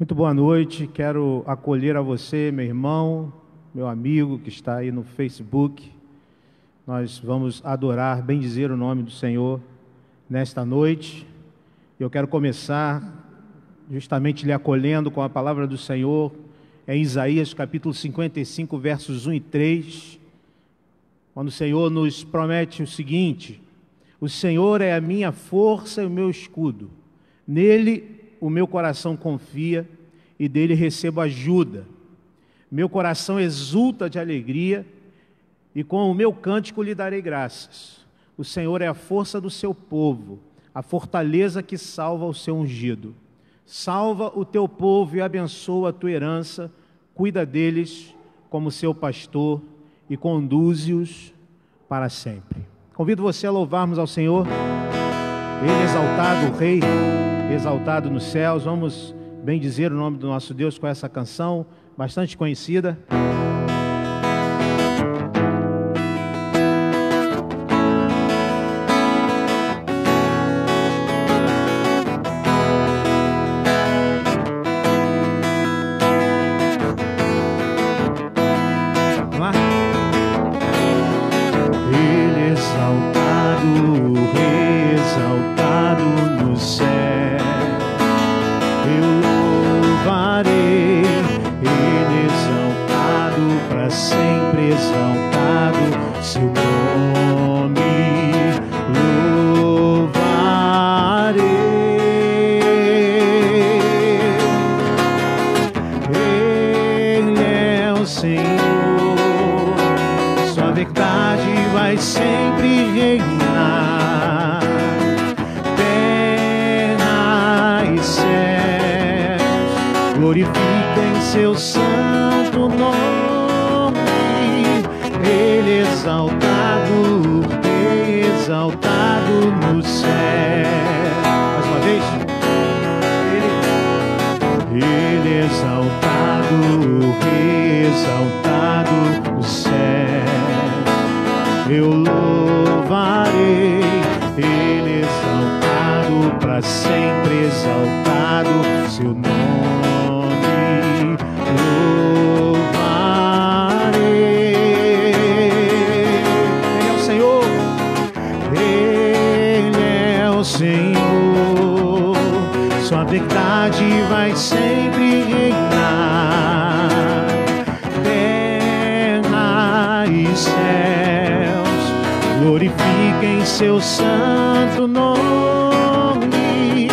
Muito boa noite, quero acolher a você, meu irmão, meu amigo que está aí no Facebook. Nós vamos adorar, bendizer o nome do Senhor nesta noite. Eu quero começar justamente lhe acolhendo com a palavra do Senhor em Isaías capítulo 55, versos 1 e 3, quando o Senhor nos promete o seguinte: o Senhor é a minha força e o meu escudo, nele o meu coração confia e dele recebo ajuda. Meu coração exulta de alegria e com o meu cântico lhe darei graças. O Senhor é a força do seu povo, a fortaleza que salva o seu ungido. Salva o teu povo e abençoa a tua herança, cuida deles como seu pastor e conduze-os para sempre. Convido você a louvarmos ao Senhor. Ele exaltado, o Rei, exaltado nos céus. Vamos bendizer o nome do nosso Deus com essa canção bastante conhecida. Seu santo nome,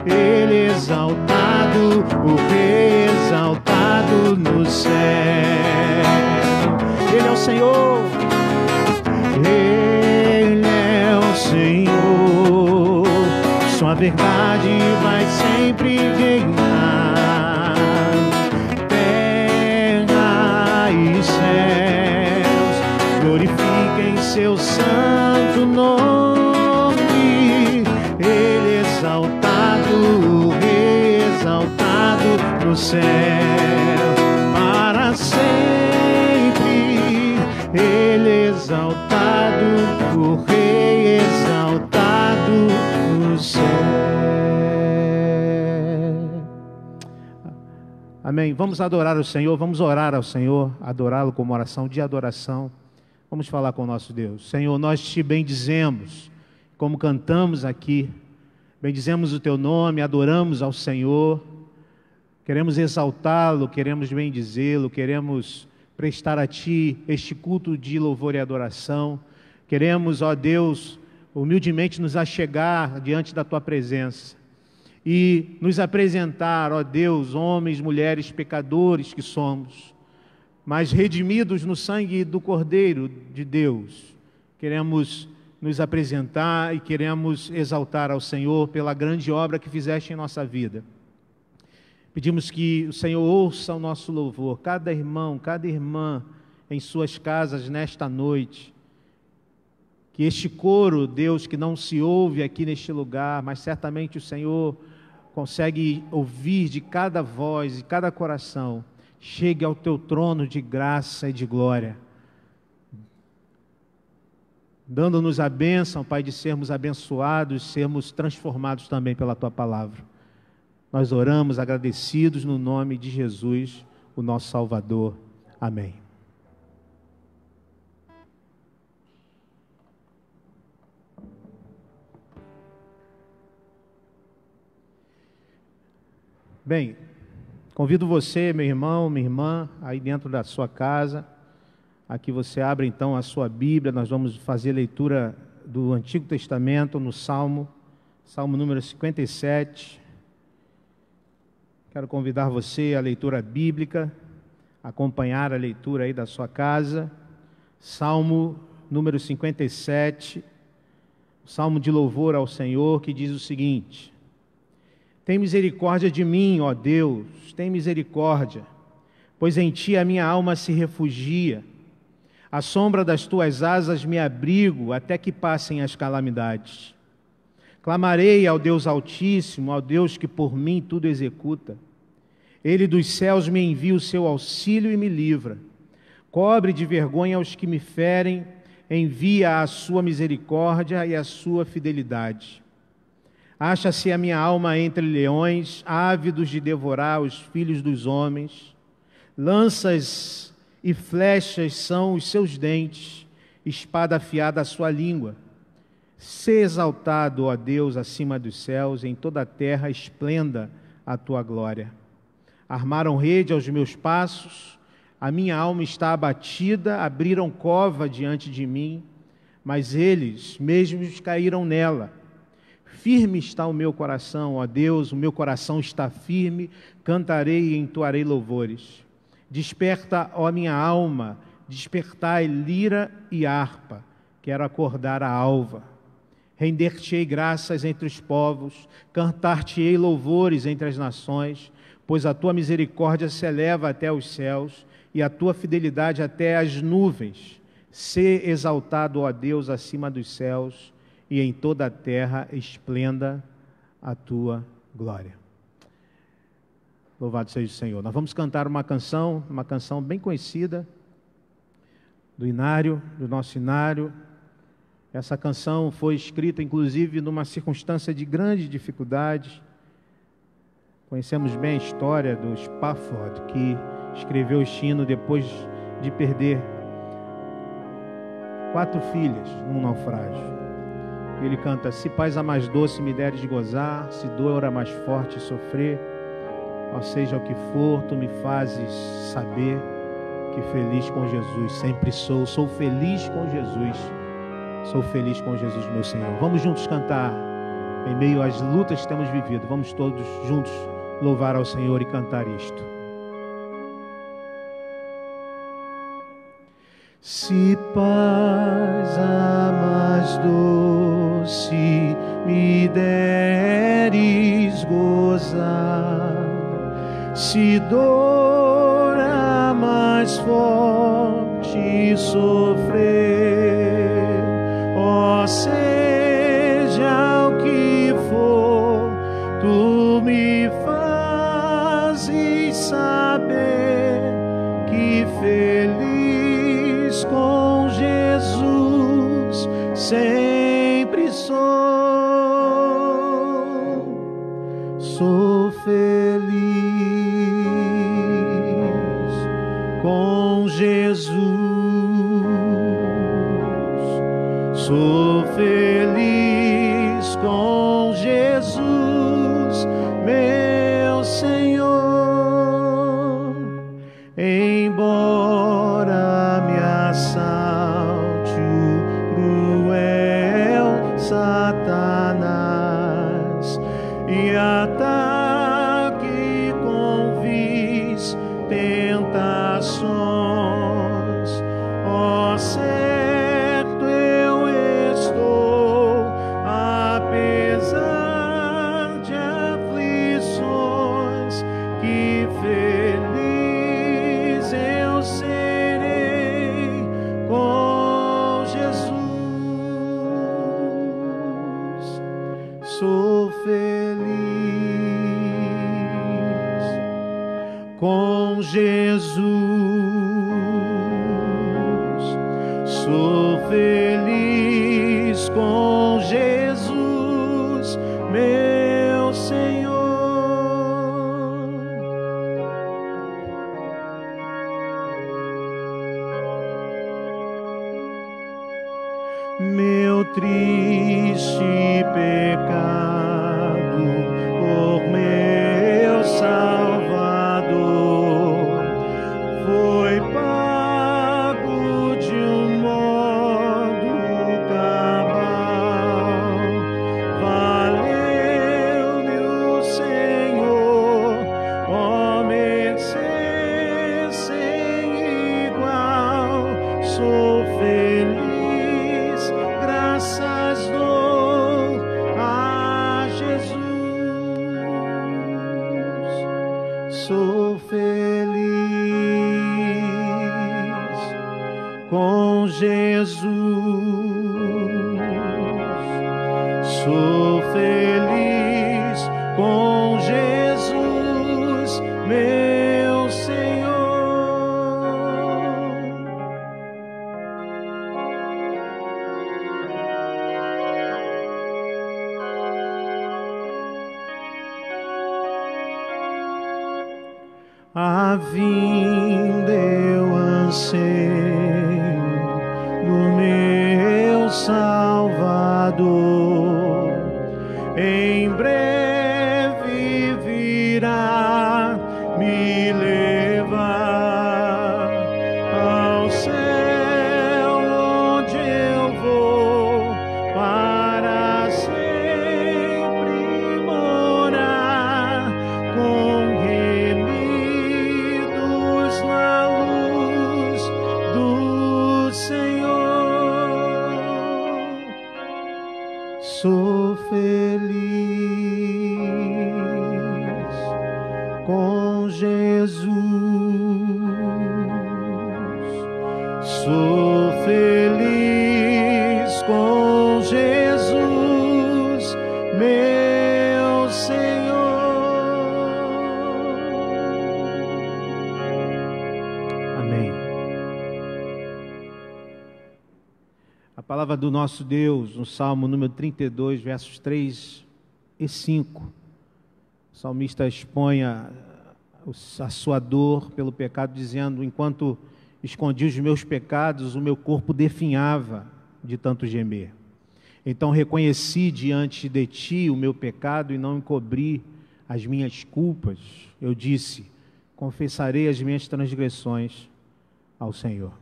ele exaltado, o Rei exaltado no céu. Ele é o Senhor, ele é o Senhor, sua verdade vai sempre reinar. Terra e céus glorifiquem seu santo nome, ele exaltado, o Rei exaltado no céu, para sempre. Ele exaltado, o Rei exaltado no céu. Amém. Vamos adorar o Senhor, vamos orar ao Senhor, adorá-lo como oração de adoração. Vamos falar com o nosso Deus. Senhor, nós te bendizemos, como cantamos aqui, bendizemos o teu nome, adoramos ao Senhor, queremos exaltá-lo, queremos bendizê-lo, queremos prestar a ti este culto de louvor e adoração. Queremos, ó Deus, humildemente nos achegar diante da tua presença e nos apresentar, ó Deus, homens, mulheres, pecadores que somos, mas redimidos no sangue do Cordeiro de Deus. Queremos nos apresentar e queremos exaltar ao Senhor pela grande obra que fizeste em nossa vida. Pedimos que o Senhor ouça o nosso louvor, cada irmão, cada irmã em suas casas nesta noite. Que este coro, Deus, que não se ouve aqui neste lugar, mas certamente o Senhor consegue ouvir de cada voz e cada coração, chegue ao teu trono de graça e de glória, dando-nos a bênção, Pai, de sermos abençoados, sermos transformados também pela tua palavra. Nós oramos agradecidos no nome de Jesus, o nosso Salvador. Amém. Bem, convido você, meu irmão, minha irmã, aí dentro da sua casa, aqui você abre então a sua Bíblia, nós vamos fazer leitura do Antigo Testamento no Salmo número 57. Quero convidar você à leitura bíblica, acompanhar a leitura aí da sua casa. Salmo número 57, salmo de louvor ao Senhor, que diz o seguinte: tem misericórdia de mim, ó Deus, tem misericórdia, pois em Ti a minha alma se refugia. À sombra das Tuas asas me abrigo, até que passem as calamidades. Clamarei ao Deus Altíssimo, ao Deus que por mim tudo executa. Ele dos céus me envia o seu auxílio e me livra. Cobre de vergonha os que me ferem, envia a sua misericórdia e a sua fidelidade. Acha-se a minha alma entre leões, ávidos de devorar os filhos dos homens. Lanças e flechas são os seus dentes, espada afiada a sua língua. Sê exaltado, ó Deus, acima dos céus, em toda a terra esplenda a tua glória. Armaram rede aos meus passos, a minha alma está abatida, abriram cova diante de mim, mas eles mesmos caíram nela. Firme está o meu coração, ó Deus, o meu coração está firme, cantarei e entoarei louvores. Desperta, ó minha alma, despertai lira e harpa, quero acordar a alva. Render-te-ei graças entre os povos, cantar-te-ei louvores entre as nações, pois a tua misericórdia se eleva até os céus e a tua fidelidade até as nuvens. Sê exaltado, ó Deus, acima dos céus, e em toda a terra esplenda a tua glória. Louvado seja o Senhor. Nós vamos cantar uma canção bem conhecida, do Inário, do nosso Inário. Essa canção foi escrita, inclusive, numa circunstância de grande dificuldade. Conhecemos bem a história do Spafford, que escreveu este hino depois de perder 4 filhas num naufrágio. Ele canta: se paz a mais doce me deres de gozar, se dor a mais forte sofrer, ou seja o que for, tu me fazes saber que feliz com Jesus sempre sou feliz com Jesus, sou feliz com Jesus meu Senhor. Vamos juntos cantar em meio às lutas que temos vivido, vamos todos juntos louvar ao Senhor e cantar isto. Se paz a mais doce me deres gozar, se dor a mais forte sofrer, ó seja o que for, tu me fazes saber que feliz com Jesus sempre sou feliz com Jesus, sou feliz com Jesus, meu Senhor. Embora me assalte o cruel Satanás e ataque com vis tentações, ó certo eu estou, apesar de aflições, que feliz eu serei com Jesus, sou feliz com Jesus, sou feliz com Jesus, meu Senhor. meu triste pecado por meu Salvador foi pago de um modo cabal. Valeu-me o Senhor, ó mercê sem igual. Sou feliz, graças dou a Jesus. Sou feliz com Jesus. Sou feliz com Jesus, meu Senhor. A vinda eu anseio no meu Salvador, em breve virá me levar ao céu, onde eu vou para sempre morar com remidos na luz do Senhor. Sou feliz com Jesus. Sou feliz com Jesus, meu Senhor. Amém. A palavra do nosso Deus, no Salmo número 32, versos 3 e 5. O salmista expõe a sua dor pelo pecado, dizendo: enquanto escondi os meus pecados, o meu corpo definhava de tanto gemer. Então reconheci diante de ti o meu pecado e não encobri as minhas culpas. Eu disse: confessarei as minhas transgressões ao Senhor.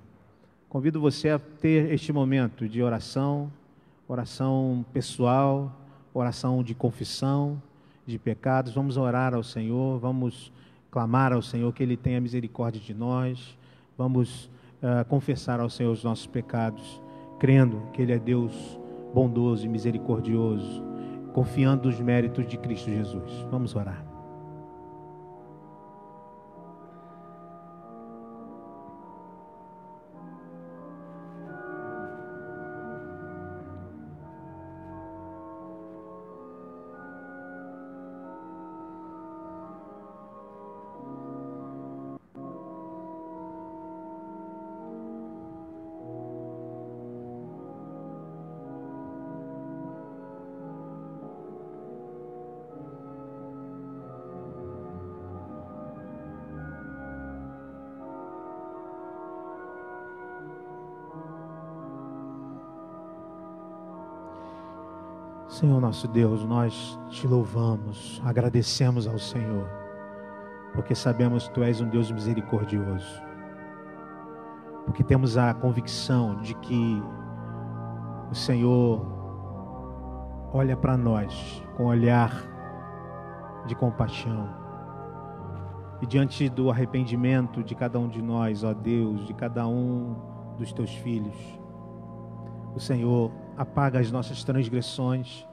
Convido você a ter este momento de oração, oração pessoal, oração de confissão de pecados. Vamos orar ao Senhor, vamos clamar ao Senhor que Ele tenha misericórdia de nós. Vamos confessar ao Senhor os nossos pecados, crendo que Ele é Deus bondoso e misericordioso, confiando nos méritos de Cristo Jesus. Vamos orar. Senhor nosso Deus, nós te louvamos, agradecemos ao Senhor, porque sabemos que Tu és um Deus misericordioso, porque temos a convicção de que o Senhor olha para nós com um olhar de compaixão, e diante do arrependimento de cada um de nós, ó Deus, de cada um dos Teus filhos, o Senhor apaga as nossas transgressões,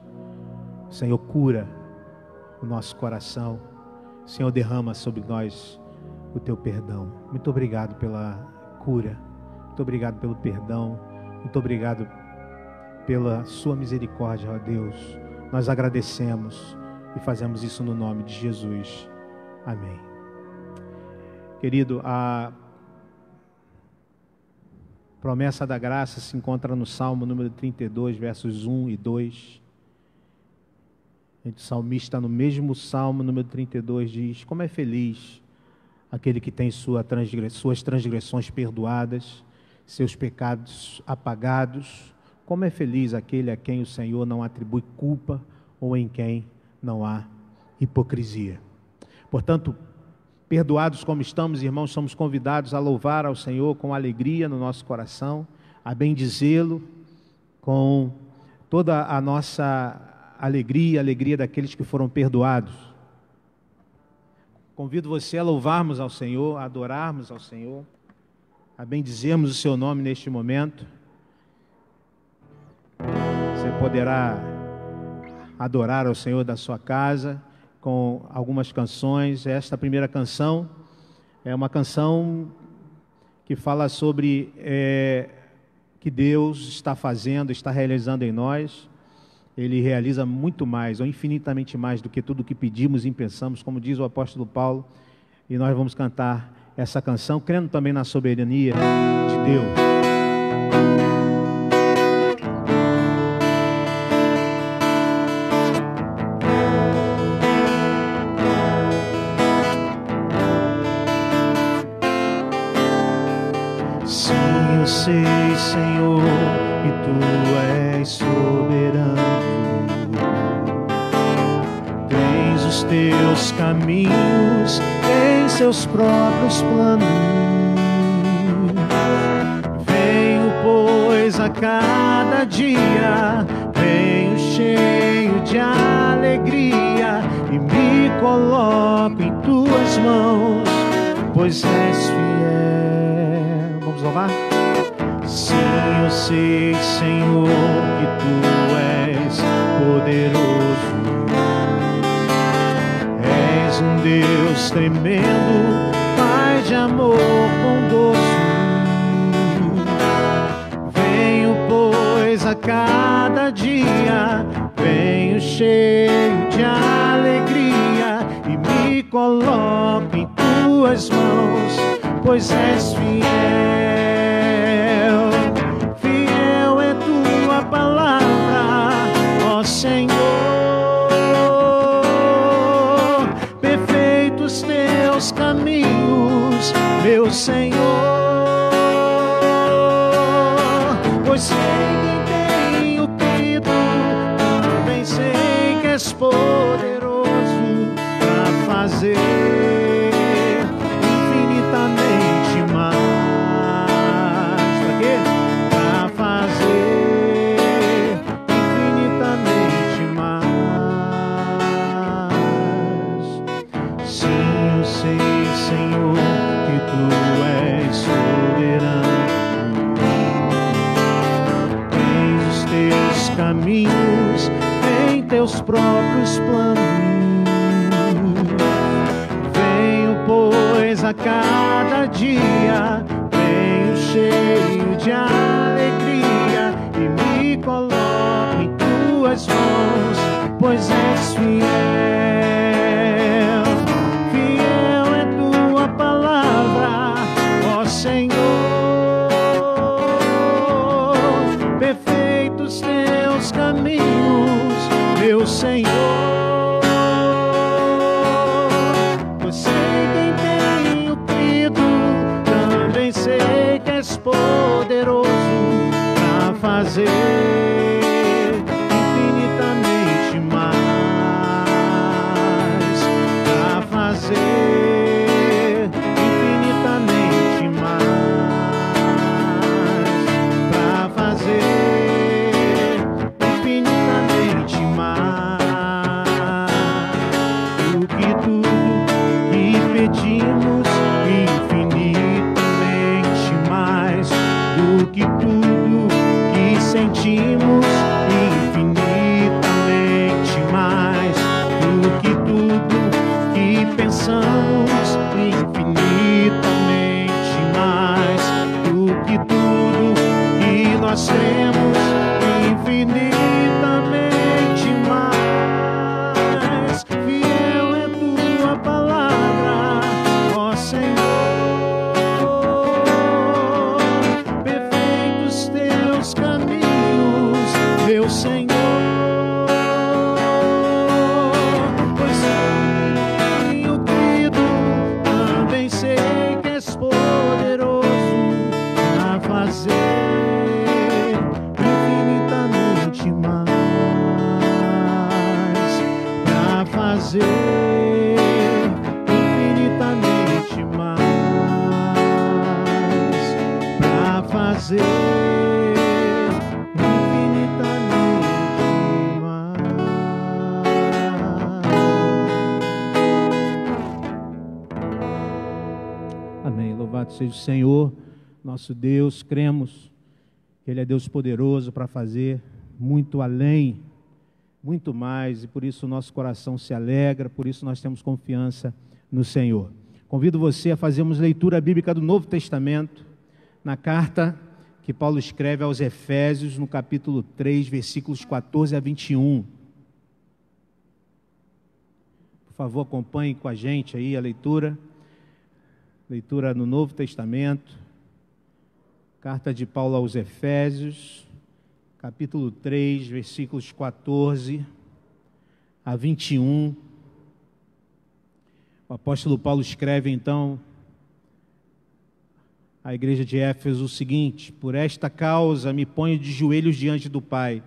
o Senhor cura o nosso coração, o Senhor derrama sobre nós o Teu perdão. Muito obrigado pela cura, muito obrigado pelo perdão, muito obrigado pela Sua misericórdia, ó Deus. Nós agradecemos e fazemos isso no nome de Jesus. Amém. Querido, a promessa da graça se encontra no Salmo número 32, versos 1 e 2. O salmista, no mesmo Salmo número 32, diz: como é feliz aquele que tem suas transgressões perdoadas, seus pecados apagados. Como é feliz aquele a quem o Senhor não atribui culpa ou em quem não há hipocrisia. Portanto, perdoados como estamos, irmãos, somos convidados a louvar ao Senhor com alegria no nosso coração, a bendizê-lo com toda a nossa alegria, a alegria daqueles que foram perdoados. Convido você a louvarmos ao Senhor, a adorarmos ao Senhor, a bendizermos o seu nome neste momento. Você poderá adorar ao Senhor da sua casa com algumas canções. Esta primeira canção é uma canção que fala sobre que Deus está fazendo, está realizando em nós. Ele realiza muito mais, ou infinitamente mais do que tudo o que pedimos e pensamos, como diz o apóstolo Paulo. E nós vamos cantar essa canção, crendo também na soberania de Deus. Eu sei, Senhor, que Tu és soberano. Tens os Teus caminhos em Seus próprios planos. Venho, pois, a cada dia, venho cheio de alegria e me coloco em Tuas mãos, pois és fiel. Vamos louvar? Sim, eu sei, Senhor, que Tu és poderoso. És um Deus tremendo, Pai de amor bondoso. Venho, pois, a cada dia, venho cheio de alegria e me coloco em Tuas mãos, pois és fiel. Fiel é Tua palavra, ó Senhor. Perfeitos Teus caminhos, meu Senhor. Pois sei que tenho crido, também sei que és poderoso para fazer caminhos em Teus próprios planos. Venho, pois, a cada dia, venho cheio de alegria e me coloco em Tuas mãos, pois és fiel. Fiel é Tua palavra, ó Senhor. Perfeitos Teus caminhos, meu Senhor. Pois sei quem tenho crido, também sei que és poderoso para fazer infinitamente mais, para fazer infinitamente mais, para fazer pedimos, infinitamente mais do que tudo que sentimos, infinitamente mais do que tudo que pensamos, infinitamente mais do que tudo que nós temos, infinitamente mais. Fiel é Tua palavra, ó Senhor. Perfeitos Teus caminhos, meu Senhor. Pois tenho crido, também sei que és poderoso a fazer infinitamente fazer infinitamente mais. Amém. Louvado seja o Senhor, nosso Deus. Cremos que Ele é Deus poderoso para fazer muito além, muito mais, e por isso o nosso coração se alegra, por isso nós temos confiança no Senhor. Convido você a fazermos leitura bíblica do Novo Testamento, na carta que Paulo escreve aos Efésios, no capítulo 3, versículos 14 a 21. Por favor, acompanhe com a gente aí a leitura no Novo Testamento, carta de Paulo aos Efésios, capítulo 3, versículos 14 a 21. O apóstolo Paulo escreve então à igreja de Éfeso o seguinte: por esta causa me ponho de joelhos diante do Pai,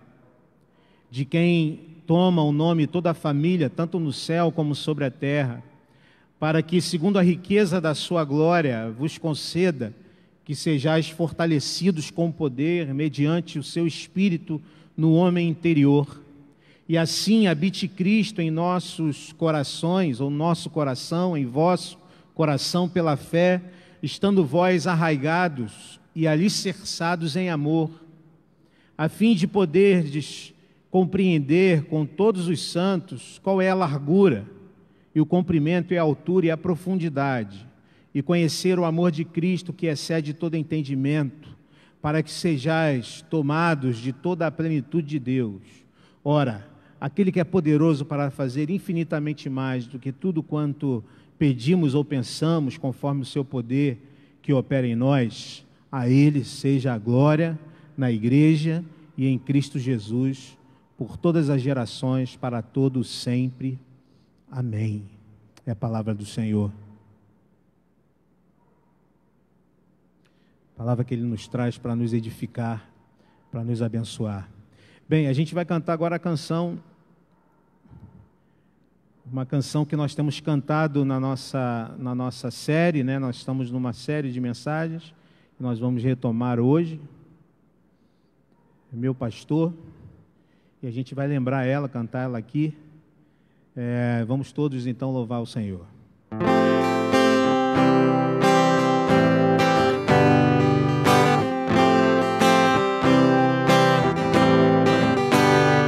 de quem toma o nome toda a família, tanto no céu como sobre a terra, para que, segundo a riqueza da sua glória, vos conceda que sejais fortalecidos com poder, mediante o seu Espírito no homem interior, e assim habite Cristo em nossos corações, ou nosso coração, em vosso coração pela fé, estando vós arraigados e alicerçados em amor, a fim de poderdes compreender com todos os santos qual é a largura, e o comprimento e a altura e a profundidade, e conhecer o amor de Cristo que excede todo entendimento, para que sejais tomados de toda a plenitude de Deus. Ora, aquele que é poderoso para fazer infinitamente mais do que tudo quanto pedimos ou pensamos, conforme o seu poder que opera em nós, a Ele seja a glória na igreja e em Cristo Jesus, por todas as gerações, para todos sempre. Amém. É a palavra do Senhor. Palavra que Ele nos traz para nos edificar, para nos abençoar. Bem, a gente vai cantar agora a canção, uma canção que nós temos cantado na nossa série, né? Nós estamos numa série de mensagens, que nós vamos retomar hoje. Meu pastor, e a gente vai lembrar ela, cantar ela aqui. Vamos todos então louvar o Senhor.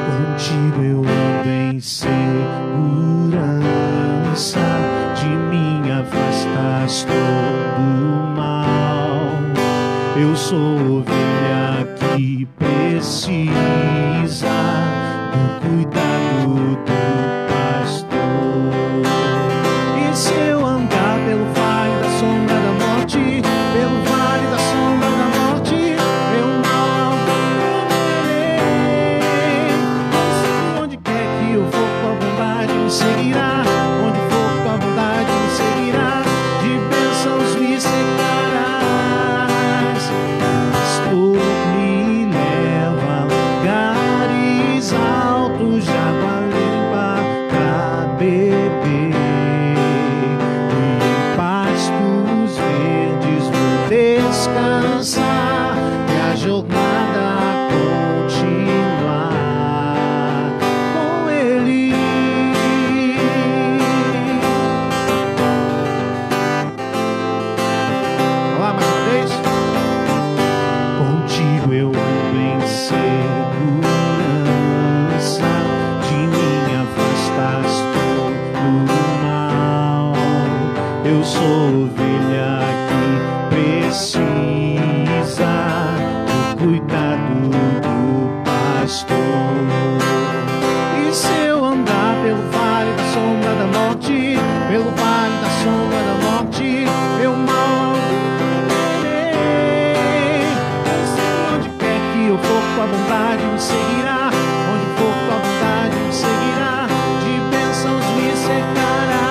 Contigo eu ando em segurança, de mim afastas todo o mal. Eu sou ovelha que precisa do cuidado do pastor. E se eu andar pelo vale da sombra da morte, pelo vale da sombra da morte, eu mal temerei. Onde quer que eu for, tua bondade me seguirá. Onde for, tua bondade me seguirá. De bênçãos me cercarás. Pastor, me leva a lugares altos de água limpa pra beber. E em pastos verdes vou descansar, e a jornada continuar com Ele. Vamos lá, mais uma vez. Contigo eu ando em segurança, de mim afastas todo o mal. Eu sou ovelha que precisa do cuidado do pastor. E se eu andar pelo vale da sombra da morte, pelo vale da sombra da morte, eu mal temerei. Onde quer que eu for, tua bondade me seguirá. Onde for, tua bondade me seguirá. De bênçãos me cercarás.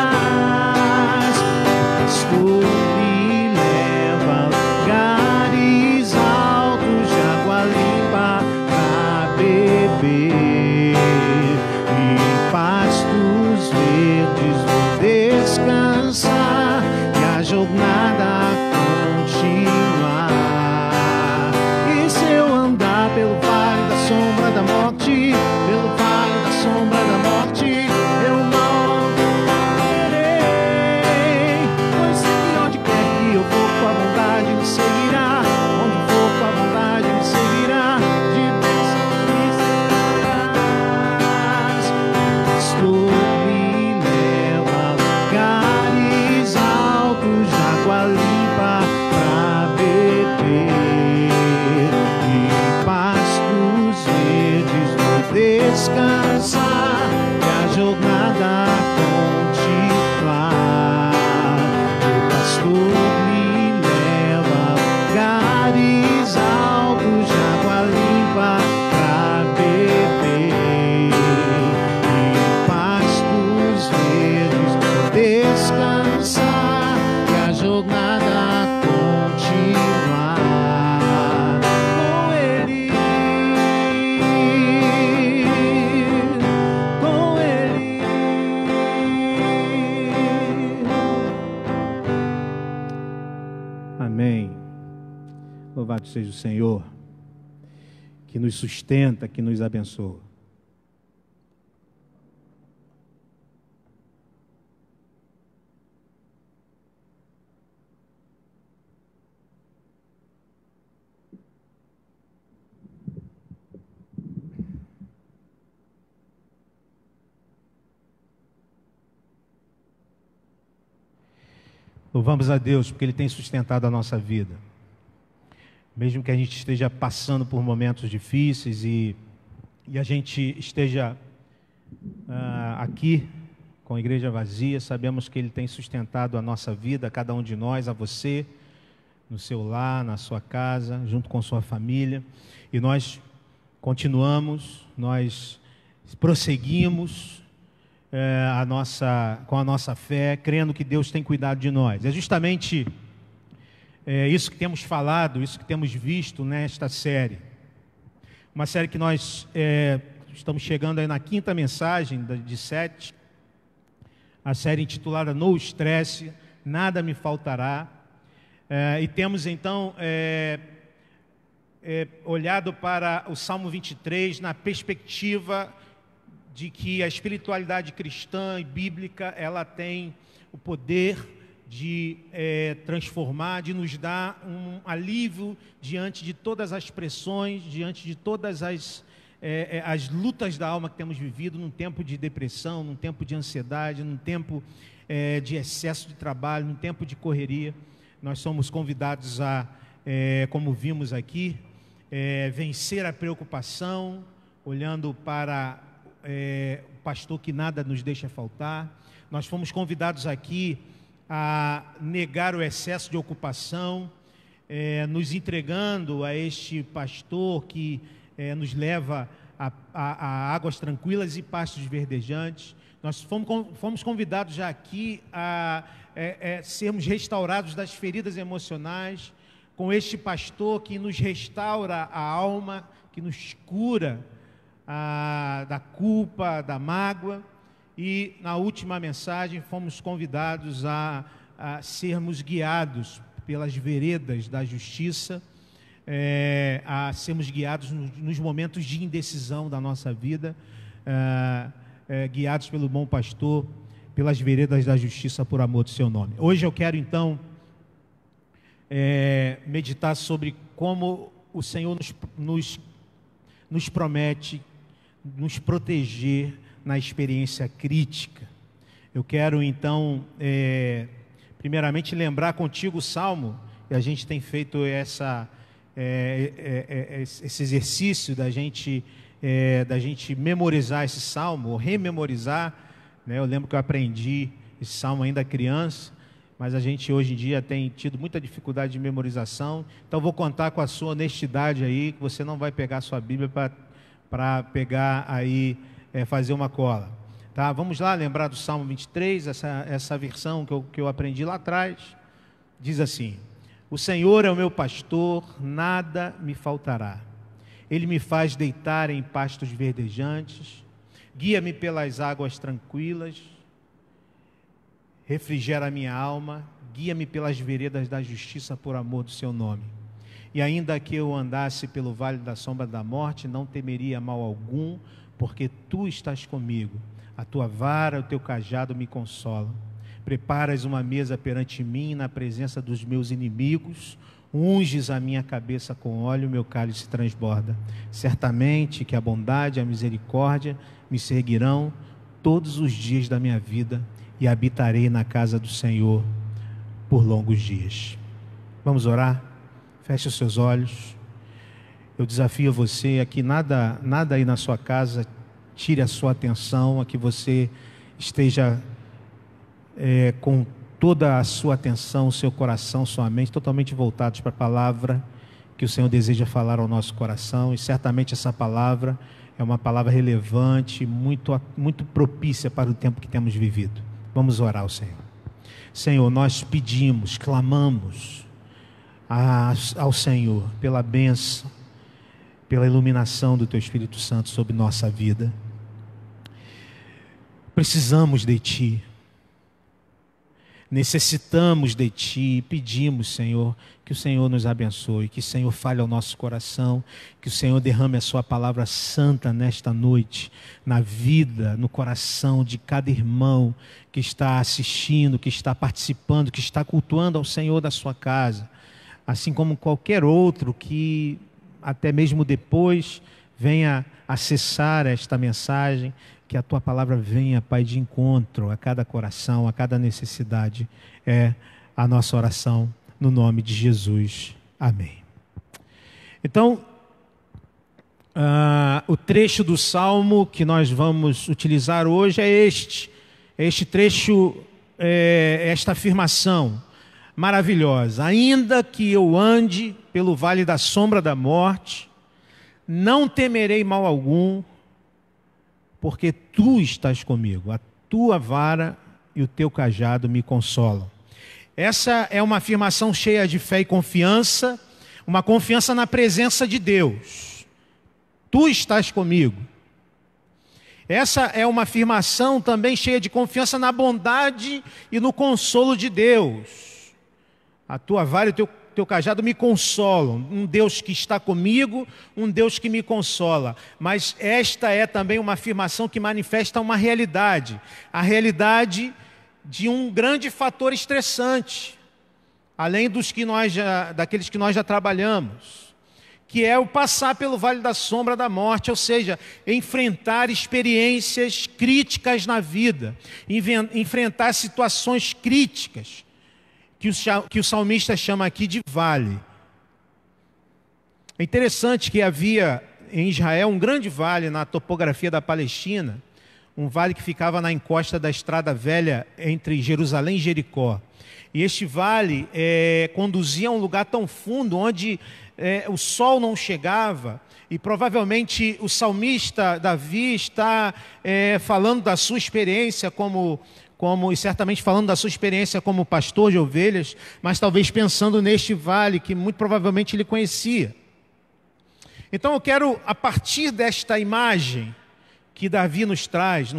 Pastor, me leva a lugares altos de água limpa pra beber. E em pastos verdes vou descansar, e a jornada continuar Louvado seja o Senhor, que nos sustenta, que nos abençoa. Louvamos a Deus porque Ele tem sustentado a nossa vida. Mesmo que a gente esteja passando por momentos difíceis e a gente esteja aqui com a igreja vazia, sabemos que Ele tem sustentado a nossa vida, a cada um de nós, a você, no seu lar, na sua casa, junto com sua família. E nós continuamos, nós prosseguimos com a nossa fé, crendo que Deus tem cuidado de nós. É justamente isso que temos falado, isso que temos visto nesta série. Uma série que nós estamos chegando aí na 5ª mensagem de 7, a série intitulada No Estresse, Nada Me Faltará. E temos então olhado para o Salmo 23 na perspectiva de que a espiritualidade cristã e bíblica, ela tem o poder de transformar, de nos dar um alívio diante de todas as pressões, diante de todas as lutas da alma que temos vivido, num tempo de depressão, num tempo de ansiedade, num tempo de excesso de trabalho, num tempo de correria. Nós somos convidados a, como vimos aqui, vencer a preocupação, olhando para o pastor que nada nos deixa faltar. Nós fomos convidados aqui a negar o excesso de ocupação, nos entregando a este pastor que nos leva a águas tranquilas e pastos verdejantes. Nós fomos convidados já aqui a sermos restaurados das feridas emocionais, com este pastor que nos restaura a alma, que nos cura da culpa, da mágoa. E na última mensagem fomos convidados a sermos guiados pelas veredas da justiça, a sermos guiados nos momentos de indecisão da nossa vida, guiados pelo bom pastor, pelas veredas da justiça por amor do seu nome. Hoje eu quero então meditar sobre como o Senhor nos promete nos proteger na experiência crítica. Eu quero então primeiramente lembrar contigo o Salmo, e a gente tem feito esse exercício da gente memorizar esse Salmo, ou rememorizar, né? Eu lembro que eu aprendi esse Salmo ainda criança, mas a gente hoje em dia tem tido muita dificuldade de memorização. Então vou contar com a sua honestidade aí, que você não vai pegar a sua Bíblia para pegar aí, fazer uma cola. Tá? Vamos lá lembrar do Salmo 23, essa versão que eu aprendi lá atrás. Diz assim: o Senhor é o meu pastor, nada me faltará. Ele me faz deitar em pastos verdejantes, guia-me pelas águas tranquilas, refrigera a minha alma, guia-me pelas veredas da justiça por amor do seu nome. E ainda que eu andasse pelo vale da sombra da morte, não temeria mal algum, porque tu estás comigo. A tua vara, o teu cajado me consolam. Preparas uma mesa perante mim na presença dos meus inimigos. Unges a minha cabeça com óleo, meu cálice transborda. Certamente que a bondade e a misericórdia me seguirão todos os dias da minha vida, e habitarei na casa do Senhor por longos dias. Vamos orar? Feche os seus olhos. Eu desafio você a que nada aí na sua casa tire a sua atenção, a que você esteja com toda a sua atenção, o seu coração, sua mente totalmente voltados para a palavra que o Senhor deseja falar ao nosso coração. E certamente essa palavra é uma palavra relevante, muito, muito propícia para o tempo que temos vivido. Vamos orar ao Senhor. Senhor, nós pedimos, clamamos ao Senhor pela bênção, pela iluminação do Teu Espírito Santo sobre nossa vida. Precisamos de Ti. necessitamos de Ti e pedimos, Senhor, que o Senhor nos abençoe, que o Senhor fale ao nosso coração, que o Senhor derrame a Sua palavra santa nesta noite, na vida, no coração de cada irmão que está assistindo, que está participando, que está cultuando ao Senhor da sua casa, assim como qualquer outro que até mesmo depois venha acessar esta mensagem, que a Tua palavra venha, Pai, de encontro a cada coração, a cada necessidade. É a nossa oração no nome de Jesus. Amém. Então, o trecho do Salmo que nós vamos utilizar hoje é este trecho, esta afirmação maravilhosa. Ainda que eu ande pelo vale da sombra da morte, não temerei mal algum, porque Tu estás comigo, a Tua vara e o Teu cajado me consolam. Essa é uma afirmação cheia de fé e confiança, uma confiança na presença de Deus. Tu estás comigo. Essa é uma afirmação também cheia de confiança na bondade e no consolo de Deus. A Tua vara e o Teu cajado me consolam. Um Deus que está comigo, um Deus que me consola. Mas esta é também uma afirmação que manifesta uma realidade. A realidade de um grande fator estressante, além daqueles que nós já trabalhamos, que é o passar pelo vale da sombra da morte, ou seja, enfrentar experiências críticas na vida, enfrentar situações críticas, que o salmista chama aqui de vale. É interessante que havia em Israel um grande vale na topografia da Palestina, um vale que ficava na encosta da estrada velha entre Jerusalém e Jericó. E este vale conduzia a um lugar tão fundo, onde o sol não chegava, e provavelmente o salmista Davi está falando da sua experiência e certamente falando da sua experiência como pastor de ovelhas, mas talvez pensando neste vale que muito provavelmente ele conhecia. Então eu quero, a partir desta imagem que Davi nos traz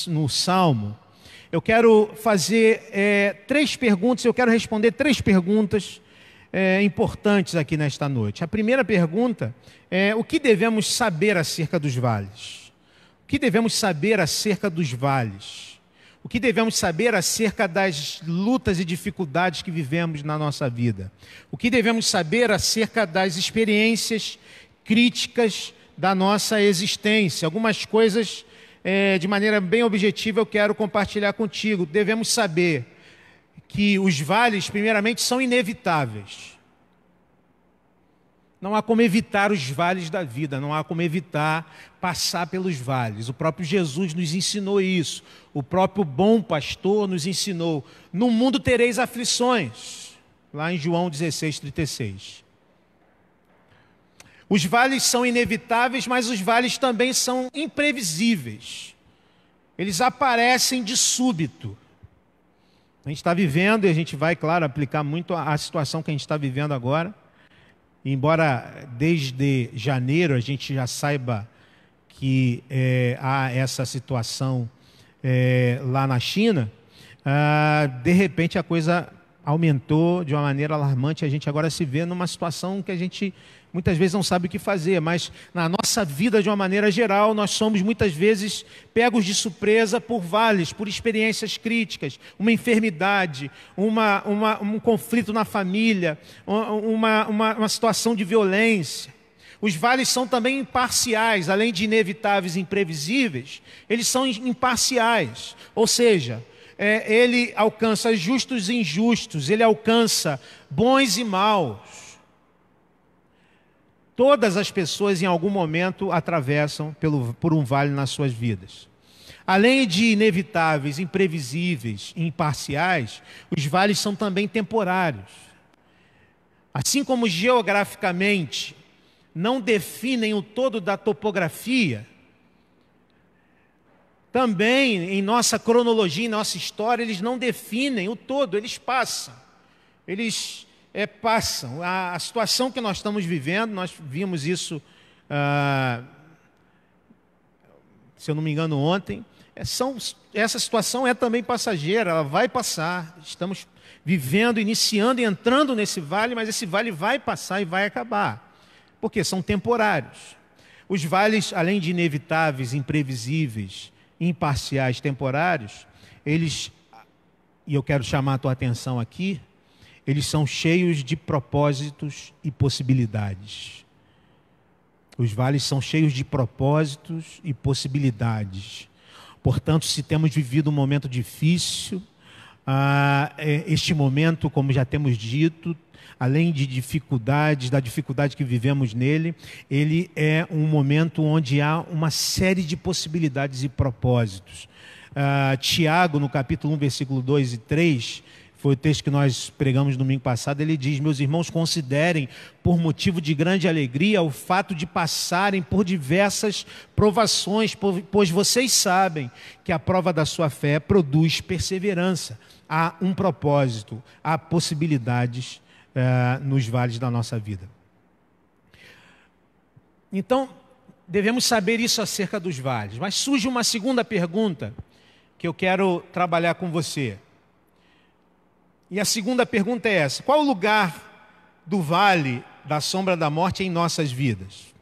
no Salmo, eu quero fazer 3 perguntas, eu quero responder 3 perguntas importantes aqui nesta noite. A primeira pergunta é: o que devemos saber acerca dos vales? O que devemos saber acerca dos vales? O que devemos saber acerca das lutas e dificuldades que vivemos na nossa vida? O que devemos saber acerca das experiências críticas da nossa existência? Algumas coisas, de maneira bem objetiva, eu quero compartilhar contigo. Devemos saber que os vales, primeiramente, são inevitáveis. Não há como evitar os vales da vida, não há como evitar passar pelos vales. O próprio Jesus nos ensinou isso. O próprio bom pastor nos ensinou: no mundo tereis aflições, lá em João 16:36. Os vales são inevitáveis, mas os vales também são imprevisíveis. Eles aparecem de súbito. A gente está vivendo, e a gente vai, claro, aplicar muito a situação que a gente está vivendo agora. Embora desde janeiro a gente já saiba que há essa situação lá na China, de repente a coisa aumentou de uma maneira alarmante. A gente agora se vê numa situação que a gente muitas vezes não sabe o que fazer, mas na nossa vida, de uma maneira geral, nós somos muitas vezes pegos de surpresa por vales, por experiências críticas, uma enfermidade, um conflito na família, uma situação de violência. Os vales são também imparciais, além de inevitáveis e imprevisíveis, eles são imparciais, ou seja, ele alcança justos e injustos, ele alcança bons e maus. Todas as pessoas em algum momento atravessam por um vale nas suas vidas. Além de inevitáveis, imprevisíveis e imparciais, os vales são também temporários. Assim como geograficamente não definem o todo da topografia, também em nossa cronologia, em nossa história, eles não definem o todo, eles passam. Eles passam. A situação que nós estamos vivendo, nós vimos isso, se eu não me engano, ontem, Essa situação é também passageira, ela vai passar. Estamos vivendo, iniciando e entrando nesse vale, mas esse vale vai passar e vai acabar, porque são temporários. Os vales, além de inevitáveis, imprevisíveis, imparciais, temporários, eles, e eu quero chamar a tua atenção aqui, eles são cheios de propósitos e possibilidades. Os vales são cheios de propósitos e possibilidades. Portanto, se temos vivido um momento difícil, este momento, como já temos dito, além de dificuldades, da dificuldade que vivemos nele, ele é um momento onde há uma série de possibilidades e propósitos. Tiago, no capítulo 1, versículo 2 e 3, foi o texto que nós pregamos no domingo passado, ele diz: meus irmãos, considerem por motivo de grande alegria o fato de passarem por diversas provações, pois vocês sabem que a prova da sua fé produz perseverança. Há um propósito, há possibilidades nos vales da nossa vida. Então, devemos saber isso acerca dos vales. Mas surge uma segunda pergunta que eu quero trabalhar com você. E a segunda pergunta é essa: qual o lugar do vale da sombra da morte em nossas vidas?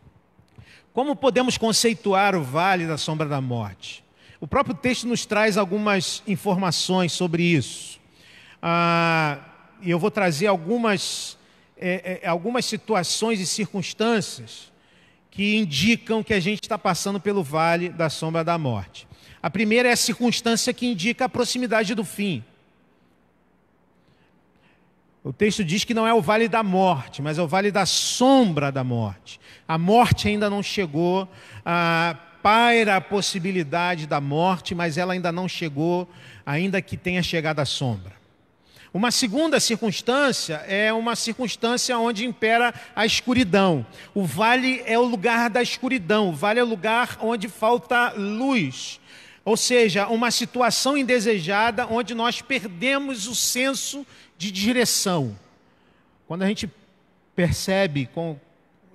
Como podemos conceituar o vale da sombra da morte? O próprio texto nos traz algumas informações sobre isso. E eu vou trazer algumas situações e circunstâncias que indicam que a gente está passando pelo vale da sombra da morte. A primeira é a circunstância que indica a proximidade do fim. O texto diz que não é o vale da morte, mas é o vale da sombra da morte. A morte ainda não chegou, paira a possibilidade da morte, mas ela ainda não chegou, ainda que tenha chegado a sombra. Uma segunda circunstância é uma circunstância onde impera a escuridão. O vale é o lugar da escuridão, o vale é o lugar onde falta luz. Ou seja, uma situação indesejada onde nós perdemos o senso de direção. Quando a gente percebe,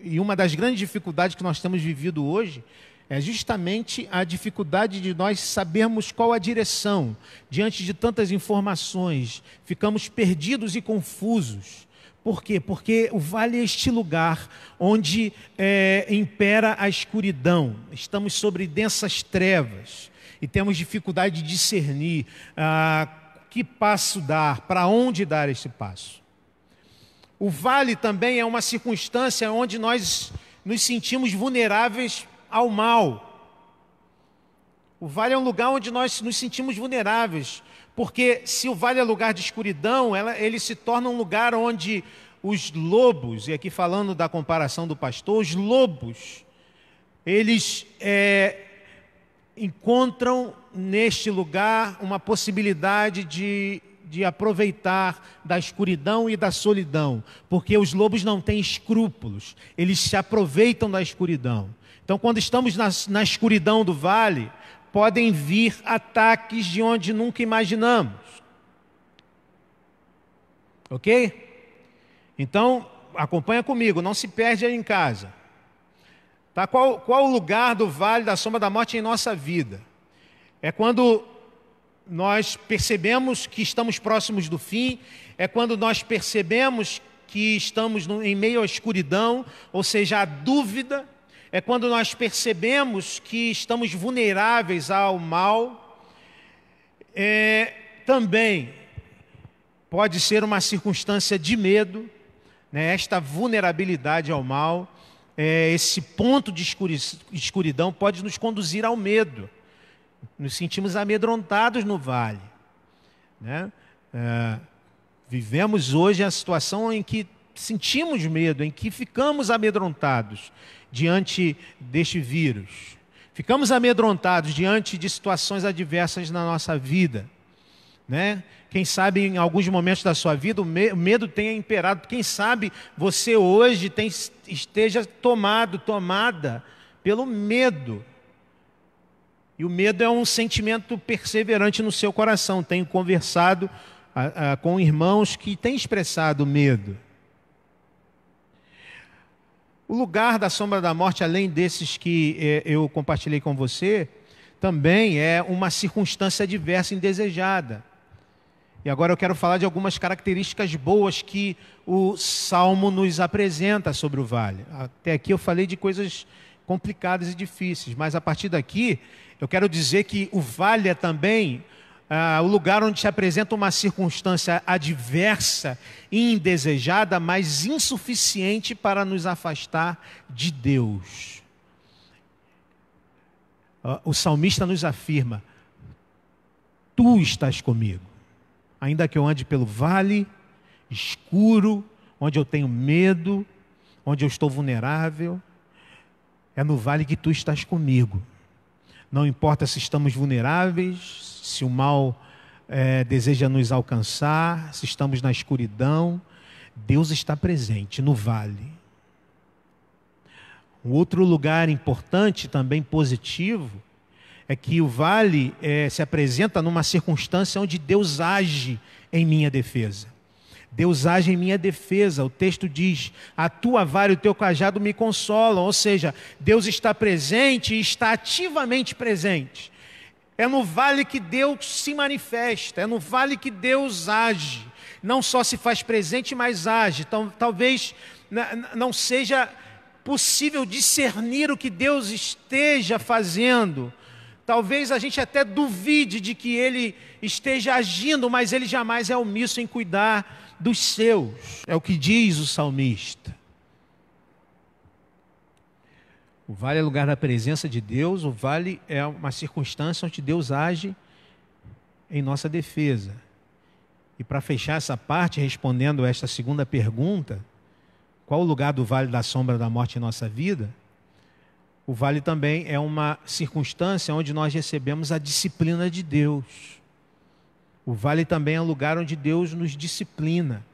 e uma das grandes dificuldades que nós temos vivido hoje, é justamente a dificuldade de nós sabermos qual a direção. Diante de tantas informações, ficamos perdidos e confusos. Por quê? Porque o vale é este lugar onde impera a escuridão. Estamos sobre densas trevas e temos dificuldade de discernir que passo dar, para onde dar esse passo. O vale também é uma circunstância onde nós nos sentimos vulneráveis ao mal. O vale é um lugar onde nós nos sentimos vulneráveis, porque se o vale é lugar de escuridão, ele se torna um lugar onde os lobos, e aqui falando da comparação do pastor, os lobos, eles encontram neste lugar uma possibilidade de aproveitar da escuridão e da solidão, porque os lobos não têm escrúpulos, eles se aproveitam da escuridão. Então, quando estamos na escuridão do vale, podem vir ataques de onde nunca imaginamos. Ok? Então, acompanha comigo, não se perde aí em casa. Tá? Qual o lugar do vale da sombra da morte em nossa vida? É quando nós percebemos que estamos próximos do fim, é quando nós percebemos que estamos em meio à escuridão, ou seja, a dúvida, é quando nós percebemos que estamos vulneráveis ao mal. Também pode ser uma circunstância de medo, né? Esta vulnerabilidade ao mal, esse ponto de escuridão pode nos conduzir ao medo. Nos sentimos amedrontados no vale, né? Vivemos hoje a situação em que sentimos medo, em que ficamos amedrontados diante deste vírus. Ficamos amedrontados diante de situações adversas na nossa vida, né? Quem sabe em alguns momentos da sua vida o medo tenha imperado. Quem sabe você hoje esteja tomada pelo medo. E o medo é um sentimento perseverante no seu coração. Tenho conversado com irmãos que têm expressado medo. O lugar da sombra da morte, além desses que eu compartilhei com você, também é uma circunstância adversa indesejada. E agora eu quero falar de algumas características boas que o Salmo nos apresenta sobre o vale. Até aqui eu falei de coisas complicadas e difíceis, mas a partir daqui eu quero dizer que o vale é também o lugar onde se apresenta uma circunstância adversa e indesejada, mas insuficiente para nos afastar de Deus. O salmista nos afirma: Tu estás comigo. Ainda que eu ande pelo vale escuro, onde eu tenho medo, onde eu estou vulnerável, é no vale que tu estás comigo. Não importa se estamos vulneráveis, se o mal deseja nos alcançar, se estamos na escuridão, Deus está presente no vale. Um outro lugar importante, também positivo, é que o vale se apresenta numa circunstância onde Deus age em minha defesa. Deus age em minha defesa. O texto diz: a tua vara e o teu cajado me consolam. Ou seja, Deus está presente e está ativamente presente. É no vale que Deus se manifesta, é no vale que Deus age. Não só se faz presente, mas age. Então, talvez não seja possível discernir o que Deus esteja fazendo. Talvez a gente até duvide de que Ele esteja agindo, mas Ele jamais é omisso em cuidar dos seus. É o que diz o salmista. O vale é lugar da presença de Deus, o vale é uma circunstância onde Deus age em nossa defesa. E para fechar essa parte, respondendo esta segunda pergunta, qual o lugar do vale da sombra da morte em nossa vida? O vale também é uma circunstância onde nós recebemos a disciplina de Deus. O vale também é um lugar onde Deus nos disciplina.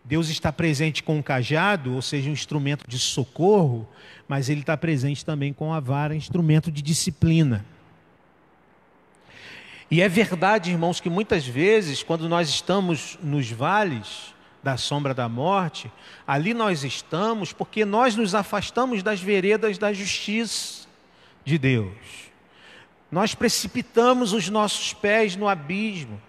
Deus está presente com o cajado, ou seja, um instrumento de socorro, mas Ele está presente também com a vara, instrumento de disciplina. E é verdade, irmãos, que muitas vezes, quando nós estamos nos vales da sombra da morte, ali nós estamos porque nós nos afastamos das veredas da justiça de Deus. Nós precipitamos os nossos pés no abismo.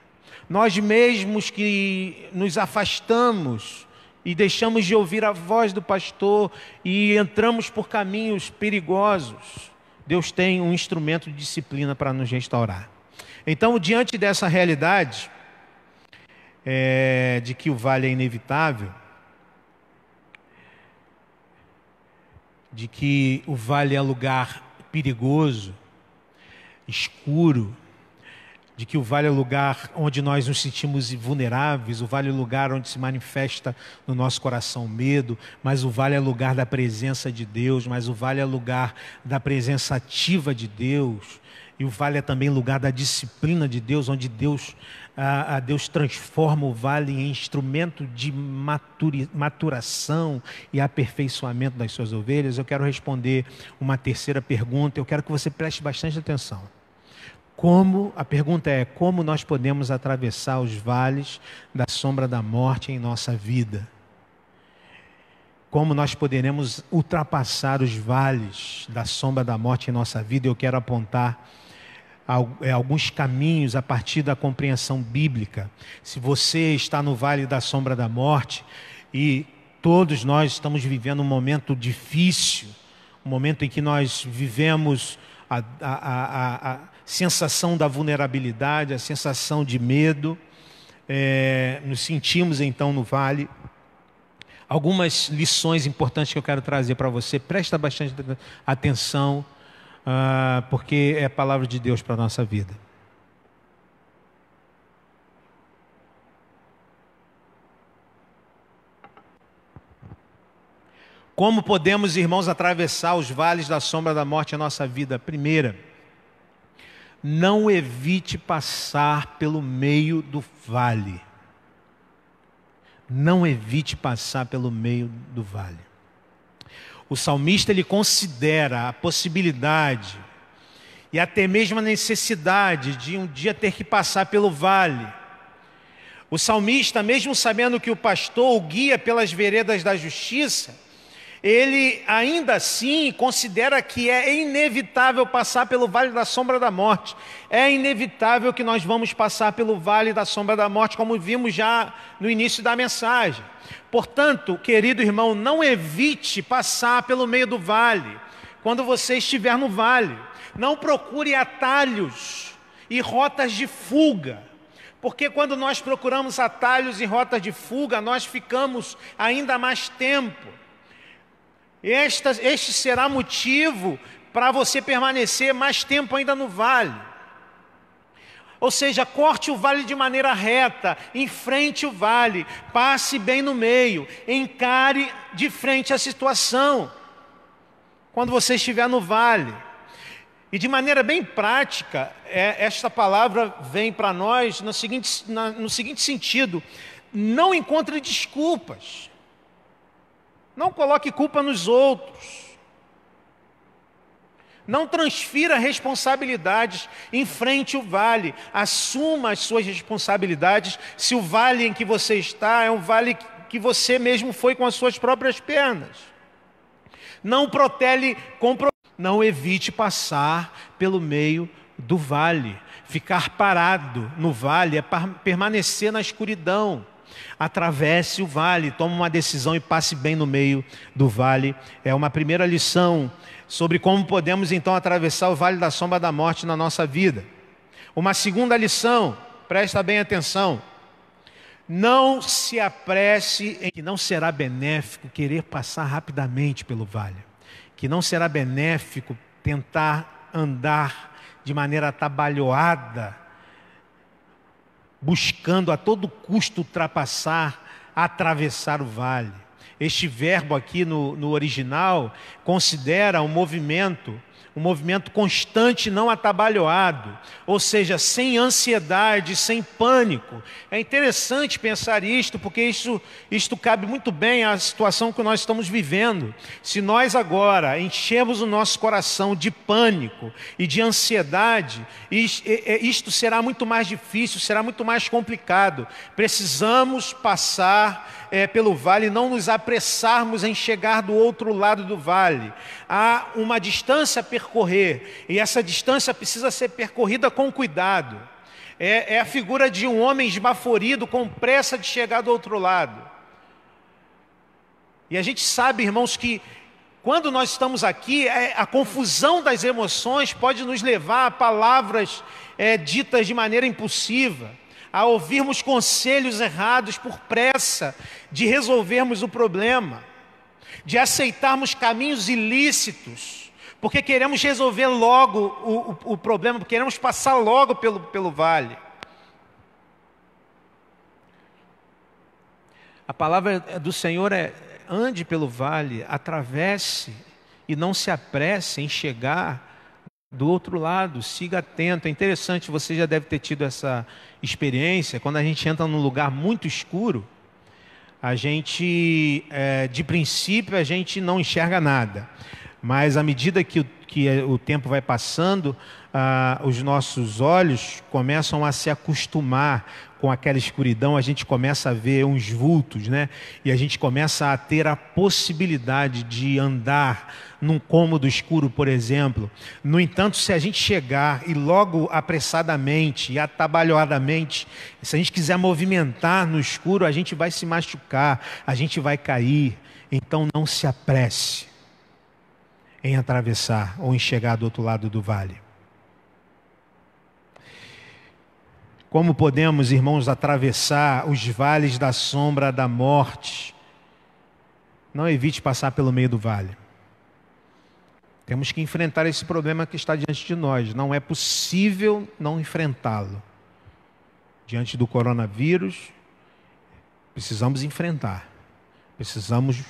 Nós mesmos que nos afastamos e deixamos de ouvir a voz do pastor e entramos por caminhos perigosos. Deus tem um instrumento de disciplina para nos restaurar. Então, diante dessa realidade, de que o vale é inevitável, de que o vale é lugar perigoso, escuro, de que o vale é lugar onde nós nos sentimos vulneráveis, o vale é lugar onde se manifesta no nosso coração medo, mas o vale é lugar da presença de Deus, mas o vale é lugar da presença ativa de Deus, e o vale é também lugar da disciplina de Deus, onde Deus transforma o vale em instrumento de maturação e aperfeiçoamento das suas ovelhas. Eu quero responder uma terceira pergunta, eu quero que você preste bastante atenção. A pergunta é: como nós podemos atravessar os vales da sombra da morte em nossa vida? Como nós poderemos ultrapassar os vales da sombra da morte em nossa vida? Eu quero apontar alguns caminhos a partir da compreensão bíblica. Se você está no vale da sombra da morte, e todos nós estamos vivendo um momento difícil, um momento em que nós vivemos a sensação da vulnerabilidade, a sensação de medo, nos sentimos então no vale. Algumas lições importantes que eu quero trazer para você, presta bastante atenção, porque é a palavra de Deus para a nossa vida. Como podemos, irmãos, atravessar os vales da sombra da morte em nossa vida? Primeira, não evite passar pelo meio do vale. Não evite passar pelo meio do vale. O salmista, ele considera a possibilidade e até mesmo a necessidade de um dia ter que passar pelo vale. O salmista, mesmo sabendo que o pastor o guia pelas veredas da justiça, ele ainda assim considera que é inevitável passar pelo vale da sombra da morte. É inevitável que nós vamos passar pelo vale da sombra da morte, como vimos já no início da mensagem. Portanto, querido irmão, não evite passar pelo meio do vale. Quando você estiver no vale, não procure atalhos e rotas de fuga. Porque quando nós procuramos atalhos e rotas de fuga, nós ficamos ainda mais tempo. Este será motivo para você permanecer mais tempo ainda no vale. Ou seja, corte o vale de maneira reta, enfrente o vale, passe bem no meio, encare de frente a situação, quando você estiver no vale. E de maneira bem prática, esta palavra vem para nós no seguinte sentido: não encontre desculpas. Não coloque culpa nos outros. Não transfira responsabilidades, enfrente o vale. Assuma as suas responsabilidades se o vale em que você está é um vale que você mesmo foi com as suas próprias pernas. Não protele compromisso. Não evite passar pelo meio do vale. Ficar parado no vale é permanecer na escuridão. Atravesse o vale, tome uma decisão e passe bem no meio do vale. É uma primeira lição sobre como podemos então atravessar o vale da sombra da morte na nossa vida. Uma segunda lição, presta bem atenção: não se apresse, que não será benéfico querer passar rapidamente pelo vale, que não será benéfico tentar andar de maneira atabalhoada, buscando a todo custo ultrapassar, atravessar o vale. Este verbo aqui no original considera um movimento constante, não atabalhoado, ou seja, sem ansiedade, sem pânico. É interessante pensar isto, porque isto cabe muito bem à situação que nós estamos vivendo. Se nós agora enchermos o nosso coração de pânico e de ansiedade, isto será muito mais difícil, será muito mais complicado. Precisamos passar pelo vale, não nos apressarmos em chegar do outro lado do vale. Há uma distância a percorrer, e essa distância precisa ser percorrida com cuidado. É a figura de um homem esbaforido com pressa de chegar do outro lado. E a gente sabe, irmãos, que quando nós estamos aqui, a confusão das emoções pode nos levar a palavras ditas de maneira impulsiva, a ouvirmos conselhos errados por pressa de resolvermos o problema, de aceitarmos caminhos ilícitos, porque queremos resolver logo o problema, porque queremos passar logo pelo vale. A palavra do Senhor é: ande pelo vale, atravesse e não se apresse em chegar do outro lado, siga atento. É interessante, você já deve ter tido essa experiência, quando a gente entra num lugar muito escuro, a gente, de princípio, a gente não enxerga nada, mas à medida que o tempo vai passando, os nossos olhos começam a se acostumar com aquela escuridão, a gente começa a ver uns vultos, né? E a gente começa a ter a possibilidade de andar num cômodo escuro, por exemplo. No entanto, se a gente chegar e logo apressadamente e atabalhoadamente, se a gente quiser movimentar no escuro, a gente vai se machucar, a gente vai cair. Então não se apresse em atravessar ou em chegar do outro lado do vale. Como podemos, irmãos, atravessar os vales da sombra da morte? Não evite passar pelo meio do vale. Temos que enfrentar esse problema que está diante de nós. Não é possível não enfrentá-lo. Diante do coronavírus, precisamos enfrentar. Precisamos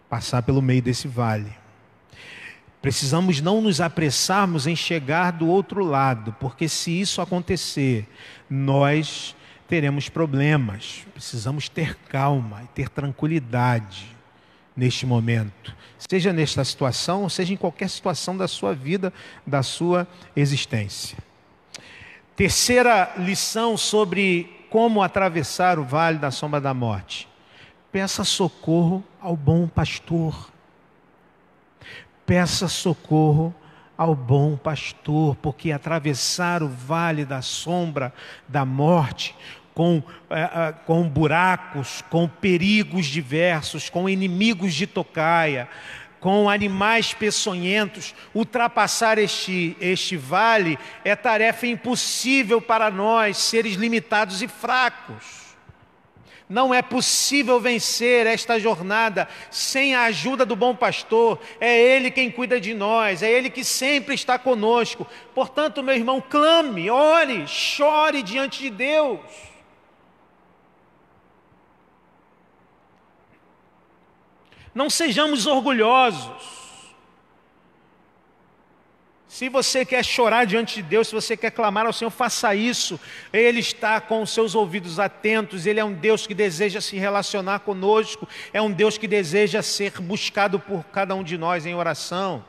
passar pelo meio desse vale. Precisamos não nos apressarmos em chegar do outro lado, porque se isso acontecer, nós teremos problemas. Precisamos ter calma e ter tranquilidade neste momento. Seja nesta situação, ou seja em qualquer situação da sua vida, da sua existência. Terceira lição sobre como atravessar o vale da sombra da morte. Peça socorro ao bom pastor. peça socorro ao bom pastor, porque atravessar o vale da sombra da morte, com buracos, com perigos diversos, com inimigos de tocaia, com animais peçonhentos, ultrapassar este vale é tarefa impossível para nós, seres limitados e fracos. Não é possível vencer esta jornada sem a ajuda do bom pastor. É Ele quem cuida de nós, é Ele que sempre está conosco. Portanto, meu irmão, clame, ore, chore diante de Deus. Não sejamos orgulhosos. Se você quer chorar diante de Deus, se você quer clamar ao Senhor, faça isso. Ele está com os seus ouvidos atentos. Ele é um Deus que deseja se relacionar conosco. É um Deus que deseja ser buscado por cada um de nós em oração.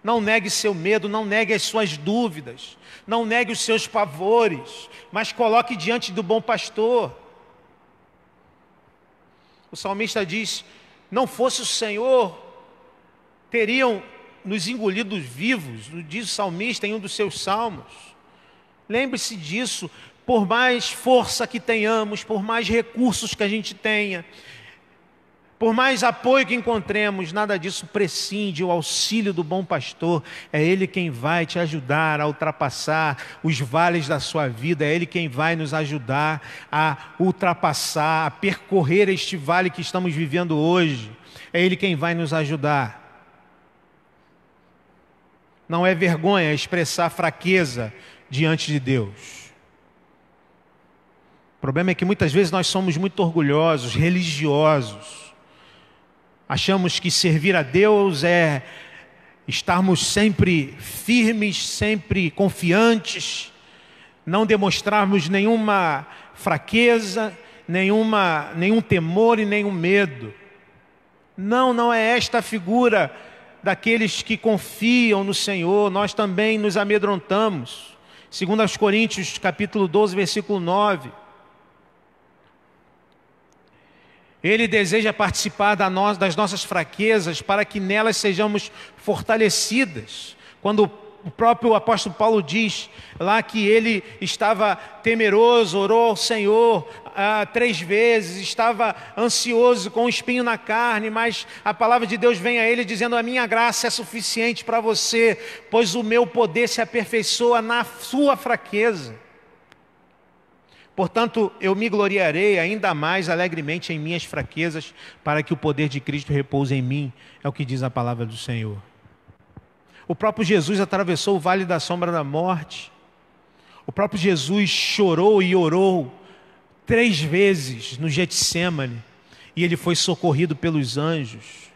Não negue seu medo, não negue as suas dúvidas, não negue os seus pavores, mas coloque diante do bom pastor. O salmista diz: não fosse o Senhor, teriam nos engolidos vivos, diz o salmista em um dos seus salmos. Lembre-se disso. Por mais força que tenhamos, por mais recursos que a gente tenha, por mais apoio que encontremos, nada disso prescinde o auxílio do bom pastor. É Ele quem vai te ajudar a ultrapassar os vales da sua vida. É Ele quem vai nos ajudar a ultrapassar, a percorrer este vale que estamos vivendo hoje. É Ele quem vai nos ajudar. Não é vergonha expressar fraqueza diante de Deus. O problema é que muitas vezes nós somos muito orgulhosos, religiosos. Achamos que servir a Deus é estarmos sempre firmes, sempre confiantes, não demonstrarmos nenhuma fraqueza, nenhum temor e nenhum medo. Não é esta a figura daqueles que confiam no Senhor. Nós também nos amedrontamos. 2 Coríntios capítulo 12, versículo 9. Ele deseja participar das nossas fraquezas para que nelas sejamos fortalecidas. Quando o próprio apóstolo Paulo diz lá que ele estava temeroso, orou ao Senhor 3 vezes, estava ansioso com um espinho na carne, mas a palavra de Deus vem a ele dizendo: a minha graça é suficiente para você, pois o meu poder se aperfeiçoa na sua fraqueza. Portanto, eu me gloriarei ainda mais alegremente em minhas fraquezas, para que o poder de Cristo repouse em mim, é o que diz a palavra do Senhor. O próprio Jesus atravessou o vale da sombra da morte. O próprio Jesus chorou e orou 3 vezes no Getsêmani, e ele foi socorrido pelos anjos.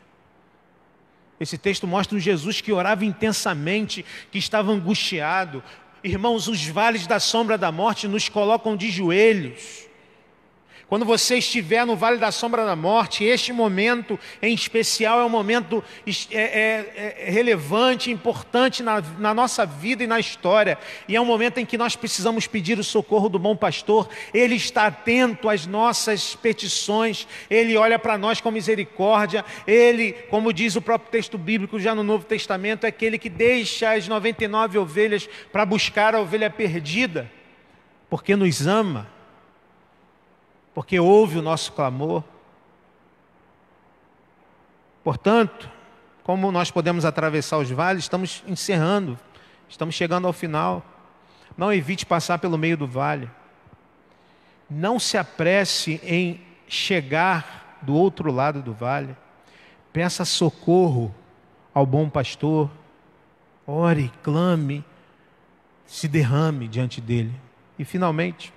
Esse texto mostra um Jesus que orava intensamente, que estava angustiado. Irmãos, os vales da sombra da morte nos colocam de joelhos. Quando você estiver no vale da sombra da morte, este momento em especial é um momento relevante, importante na nossa vida e na história. E é um momento em que nós precisamos pedir o socorro do bom pastor. Ele está atento às nossas petições. Ele olha para nós com misericórdia. Ele, como diz o próprio texto bíblico já no Novo Testamento, é aquele que deixa as 99 ovelhas para buscar a ovelha perdida, porque nos ama, porque ouve o nosso clamor. Portanto, como nós podemos atravessar os vales, estamos encerrando, estamos chegando ao final. Não evite passar pelo meio do vale. Não se apresse em chegar do outro lado do vale. Peça socorro ao bom pastor. Ore, clame, se derrame diante dele. E finalmente,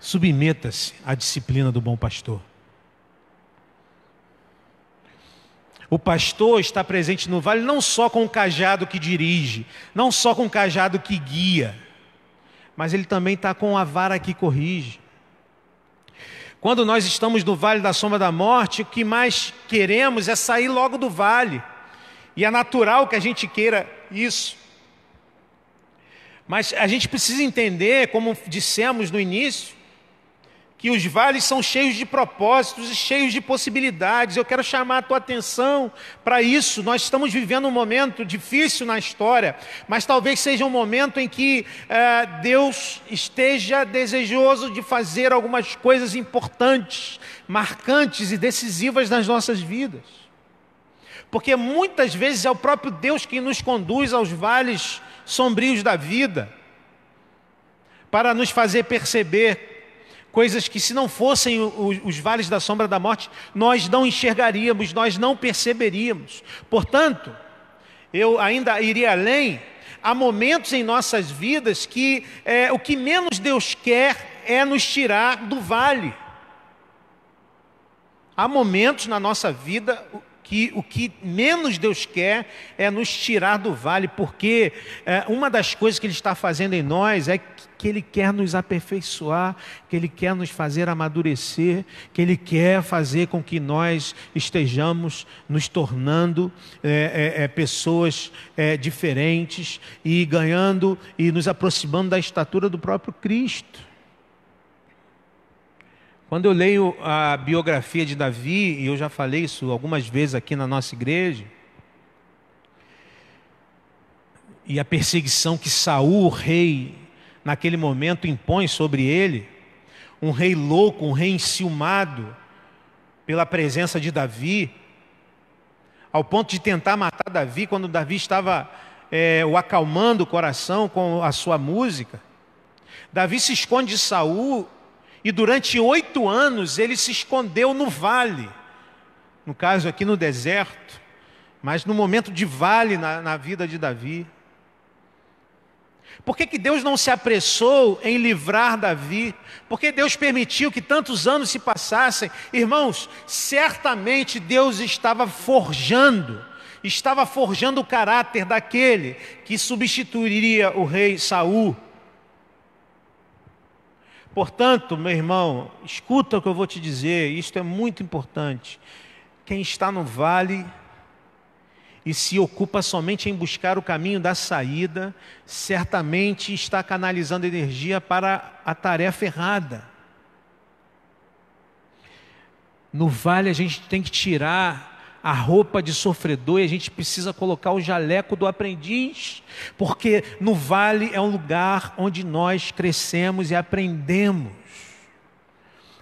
submeta-se à disciplina do bom pastor. O pastor está presente no vale não só com o cajado que dirige, não só com o cajado que guia, mas ele também está com a vara que corrige. Quando nós estamos no vale da sombra da morte, o que mais queremos é sair logo do vale. E é natural que a gente queira isso. Mas a gente precisa entender, como dissemos no início, que os vales são cheios de propósitos e cheios de possibilidades. Eu quero chamar a tua atenção para isso. Nós estamos vivendo um momento difícil na história, mas talvez seja um momento em que Deus esteja desejoso de fazer algumas coisas importantes, marcantes e decisivas nas nossas vidas. Porque muitas vezes é o próprio Deus quem nos conduz aos vales sombrios da vida, para nos fazer perceber coisas que, se não fossem os vales da sombra da morte, nós não enxergaríamos, nós não perceberíamos. Portanto, eu ainda iria além. Há momentos em nossas vidas que o que menos Deus quer é nos tirar do vale. Há momentos na nossa vida que o que menos Deus quer é nos tirar do vale, porque uma das coisas que Ele está fazendo em nós é que Ele quer nos aperfeiçoar, que Ele quer nos fazer amadurecer, que Ele quer fazer com que nós estejamos nos tornando pessoas diferentes e ganhando e nos aproximando da estatura do próprio Cristo. Quando eu leio a biografia de Davi, e eu já falei isso algumas vezes aqui na nossa igreja, e a perseguição que Saul, o rei, naquele momento impõe sobre ele, um rei louco, um rei enciumado pela presença de Davi, ao ponto de tentar matar Davi, quando Davi estava o acalmando o coração com a sua música. Davi se esconde de Saul, e durante 8 anos ele se escondeu no vale, no caso aqui no deserto, mas no momento de vale na vida de Davi. Por que Deus não se apressou em livrar Davi? Por que Deus permitiu que tantos anos se passassem? Irmãos, certamente Deus estava forjando o caráter daquele que substituiria o rei Saul. Portanto, meu irmão, escuta o que eu vou te dizer, isto é muito importante. Quem está no vale e se ocupa somente em buscar o caminho da saída, certamente está canalizando energia para a tarefa errada. No vale a gente tem que tirar a roupa de sofredor e a gente precisa colocar o jaleco do aprendiz, porque no vale é um lugar onde nós crescemos e aprendemos.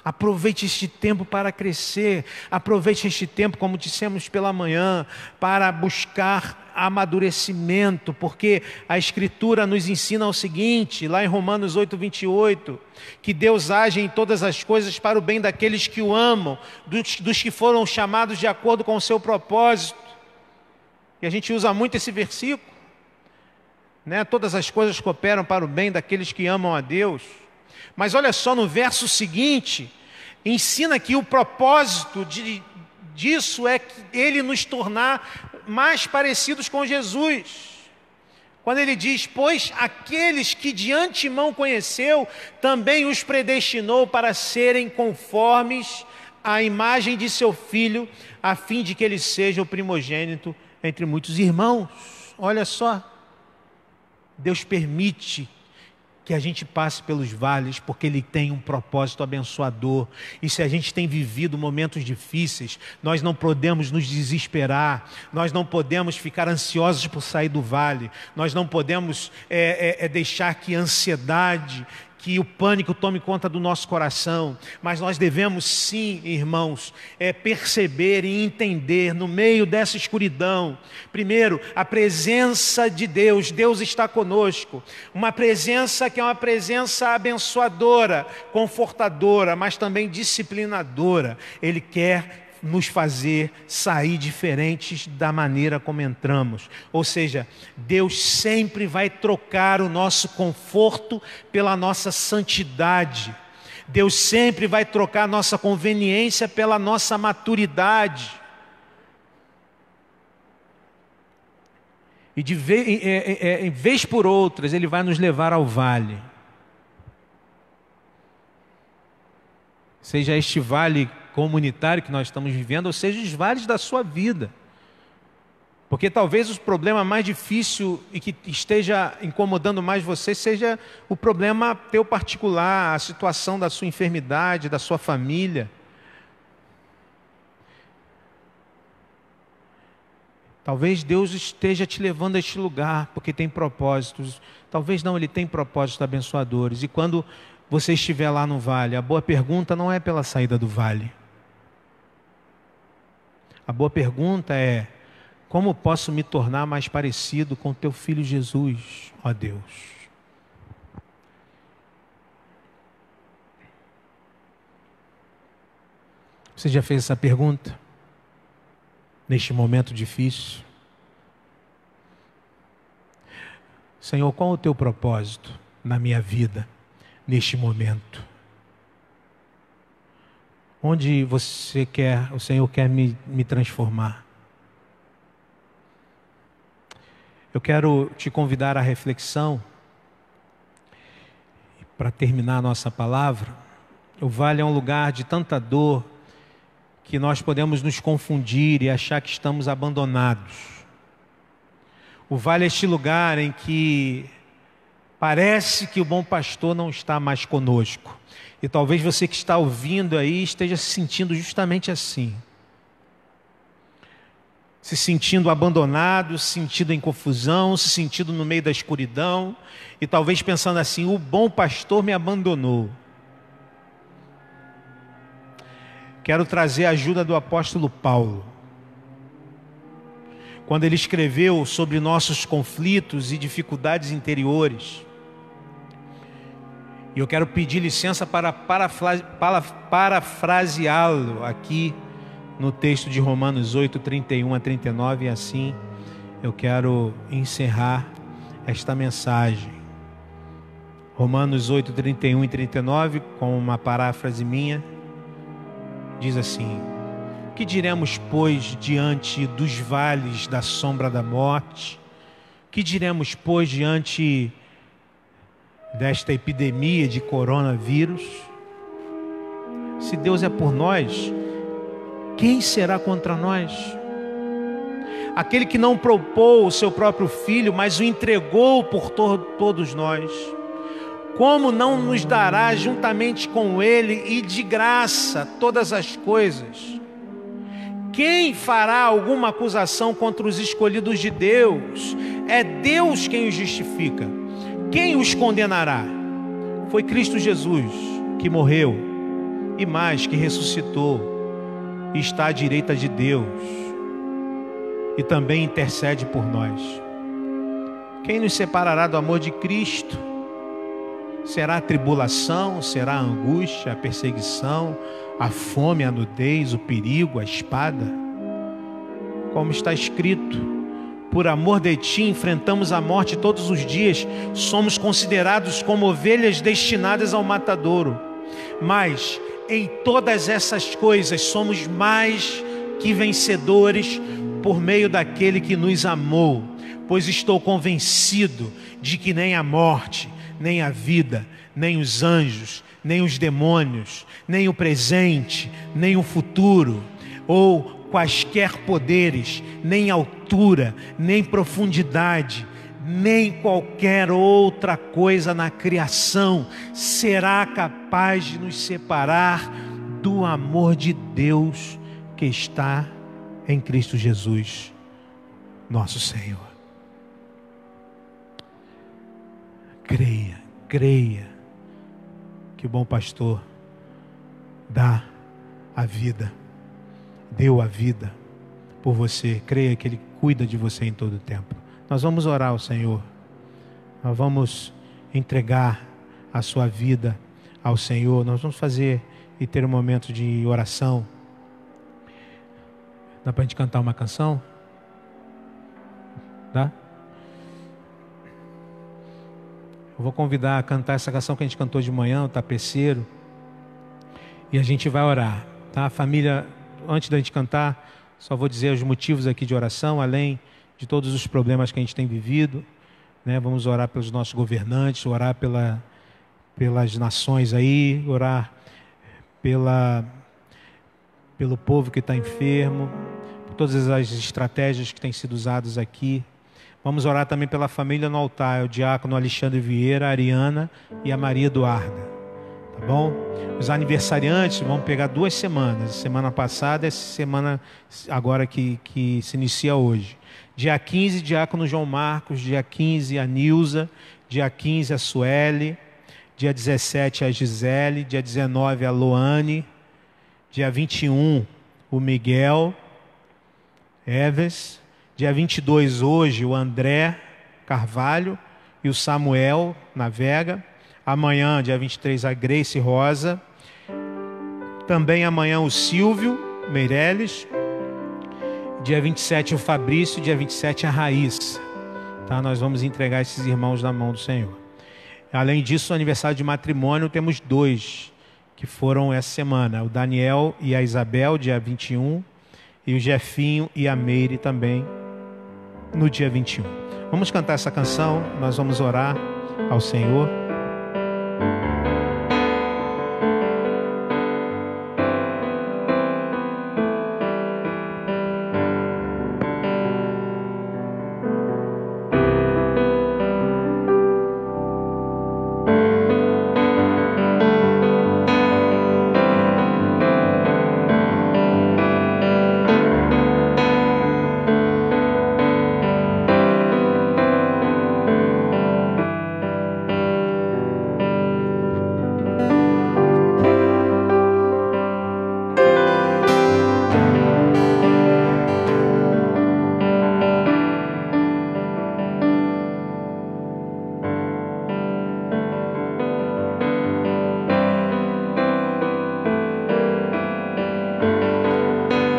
Aproveite este tempo para crescer, aproveite este tempo, como dissemos pela manhã, para buscar amadurecimento, porque a Escritura nos ensina o seguinte, lá em Romanos 8:28, que Deus age em todas as coisas para o bem daqueles que o amam, dos que foram chamados de acordo com o seu propósito. E a gente usa muito esse versículo, né? Todas as coisas cooperam para o bem daqueles que amam a Deus. Mas olha só, no verso seguinte, ensina que o propósito disso é que Ele nos tornar mais parecidos com Jesus. Quando Ele diz, pois aqueles que de antemão conheceu, também os predestinou para serem conformes à imagem de seu Filho, a fim de que Ele seja o primogênito entre muitos irmãos. Olha só, Deus permite que a gente passe pelos vales, porque Ele tem um propósito abençoador. E se a gente tem vivido momentos difíceis, nós não podemos nos desesperar, nós não podemos ficar ansiosos por sair do vale, nós não podemos deixar que a ansiedade, que o pânico tome conta do nosso coração, mas nós devemos sim, irmãos, perceber e entender no meio dessa escuridão, primeiro, a presença de Deus. Deus está conosco, uma presença que é uma presença abençoadora, confortadora, mas também disciplinadora. Ele quer nos fazer sair diferentes da maneira como entramos. Ou seja, Deus sempre vai trocar o nosso conforto pela nossa santidade. Deus sempre vai trocar a nossa conveniência pela nossa maturidade. E em vez por outras, Ele vai nos levar ao vale. Seja este vale comunitário que nós estamos vivendo, ou seja, os vales da sua vida. Porque talvez o problema mais difícil e que esteja incomodando mais você seja o problema teu particular, a situação da sua enfermidade, da sua família. Talvez Deus esteja te levando a este lugar porque tem propósitos. Talvez não, Ele tem propósitos abençoadores. E quando você estiver lá no vale, a boa pergunta não é pela saída do vale. A boa pergunta é: como posso me tornar mais parecido com teu filho Jesus, ó Deus? Você já fez essa pergunta? Neste momento difícil? Senhor, qual é o teu propósito na minha vida, neste momento? Onde o Senhor quer me transformar? Eu quero te convidar à reflexão. Para terminar a nossa palavra, o vale é um lugar de tanta dor que nós podemos nos confundir e achar que estamos abandonados. O vale é este lugar em que parece que o bom pastor não está mais conosco. E talvez você que está ouvindo aí esteja se sentindo justamente assim. Se sentindo abandonado, se sentindo em confusão, se sentindo no meio da escuridão. E talvez pensando assim: o bom pastor me abandonou. Quero trazer a ajuda do apóstolo Paulo. Quando ele escreveu sobre nossos conflitos e dificuldades interiores. E eu quero pedir licença para parafraseá-lo aqui no texto de Romanos 8, 31 a 39. E assim eu quero encerrar esta mensagem. Romanos 8, 31 e 39, com uma paráfrase minha. Diz assim: que diremos, pois, diante dos vales da sombra da morte? Que diremos, pois, diante desta epidemia de coronavírus? Se Deus é por nós, quem será contra nós? Aquele que não poupou o seu próprio filho, mas o entregou por todos nós, como não nos dará juntamente com ele e de graça todas as coisas? Quem fará alguma acusação contra os escolhidos de Deus? É Deus quem os justifica. Quem os condenará? Foi Cristo Jesus que morreu e mais, que ressuscitou e está à direita de Deus e também intercede por nós. Quem nos separará do amor de Cristo? Será a tribulação, será a angústia, a perseguição, a fome, a nudez, o perigo, a espada? Como está escrito: por amor de ti enfrentamos a morte todos os dias, somos considerados como ovelhas destinadas ao matadouro. Mas em todas essas coisas somos mais que vencedores por meio daquele que nos amou, pois estou convencido de que nem a morte, nem a vida, nem os anjos, nem os demônios, nem o presente, nem o futuro, ou quaisquer poderes, nem altura, nem profundidade, nem qualquer outra coisa na criação será capaz de nos separar do amor de Deus que está em Cristo Jesus, nosso Senhor. Creia que o bom pastor dá a vida, deu a vida por você. Creia que Ele cuida de você em todo o tempo. Nós vamos orar ao Senhor. Nós vamos entregar a sua vida ao Senhor. Nós vamos fazer e ter um momento de oração. Dá para a gente cantar uma canção? Dá? Eu vou convidar a cantar essa canção que a gente cantou de manhã, o Tapeceiro. E a gente vai orar, tá? Família, antes da gente cantar, só vou dizer os motivos aqui de oração, além de todos os problemas que a gente tem vivido, né? Vamos orar pelos nossos governantes, orar pelas nações aí, orar pelo povo que está enfermo, todas as estratégias que têm sido usadas aqui. Vamos orar também pela família no altar, o diácono Alexandre Vieira, a Ariana e a Maria Eduarda. Tá bom? Os aniversariantes vão pegar 2 semanas. Semana passada e essa semana agora que se inicia hoje. Dia 15, diácono João Marcos. Dia 15, a Nilza. Dia 15, a Sueli. Dia 17, a Gisele. Dia 19, a Loane. Dia 21, o Miguel Eves. Dia 22, hoje, o André Carvalho e o Samuel Navega. Amanhã, dia 23, a Grace Rosa. Também amanhã o Silvio Meirelles. Dia 27, o Fabrício. Dia 27, a Raíssa. Tá? Nós vamos entregar esses irmãos na mão do Senhor. Além disso, no aniversário de matrimônio, temos 2 que foram essa semana. O Daniel e a Isabel, dia 21. E o Jefinho e a Meire também, no dia 21. Vamos cantar essa canção. Nós vamos orar ao Senhor.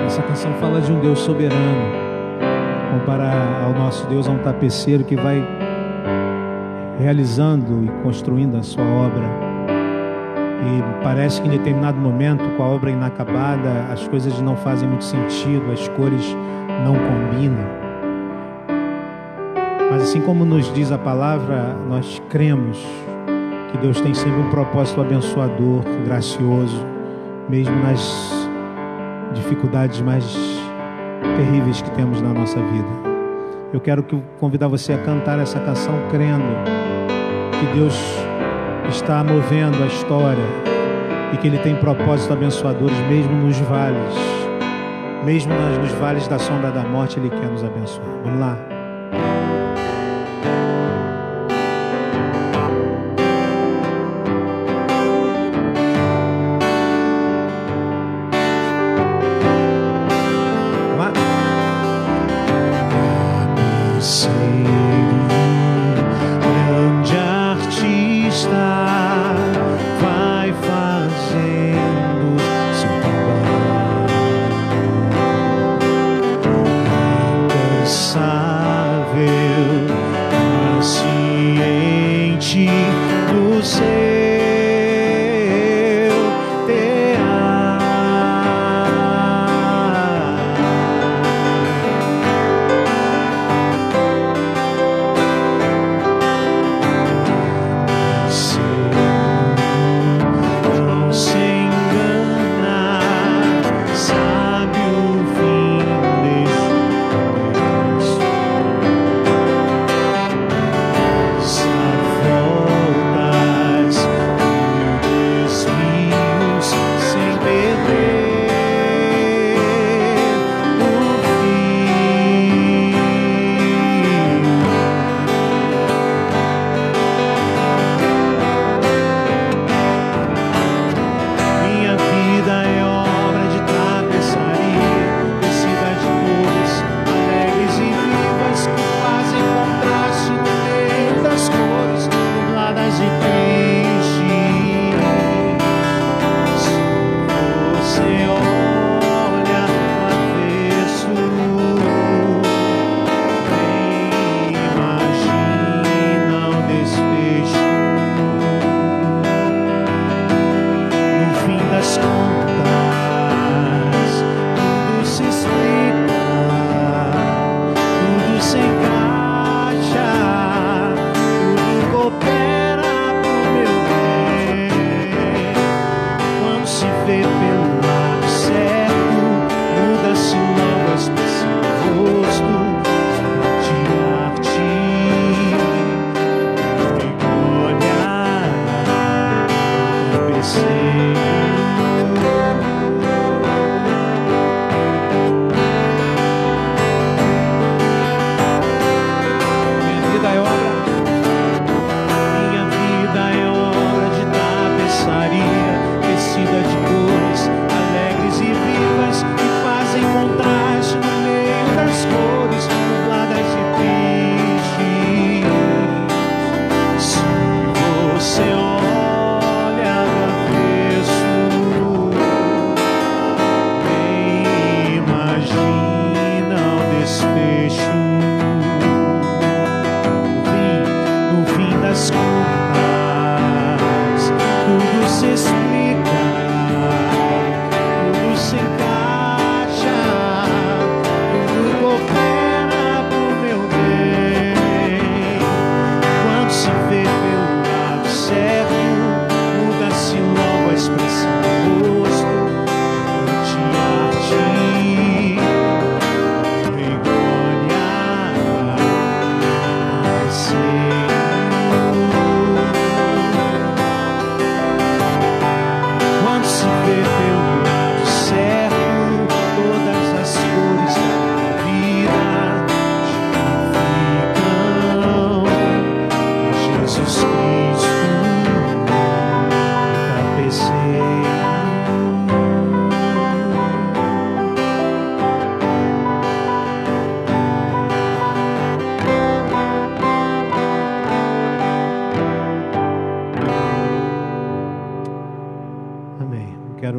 Essa canção fala de um Deus soberano. Comparar ao nosso Deus a um tapeceiro que vai realizando e construindo a sua obra. E parece que em determinado momento, com a obra inacabada, as coisas não fazem muito sentido, as cores não combinam. Mas assim como nos diz a palavra, nós cremos que Deus tem sempre um propósito abençoador, gracioso, mesmo nas dificuldades mais terríveis que temos na nossa vida. Eu quero convidar você a cantar essa canção crendo que Deus está movendo a história e que Ele tem propósitos abençoadores mesmo nos vales. Mesmo nos vales da sombra da morte, Ele quer nos abençoar. Vamos lá. Incansável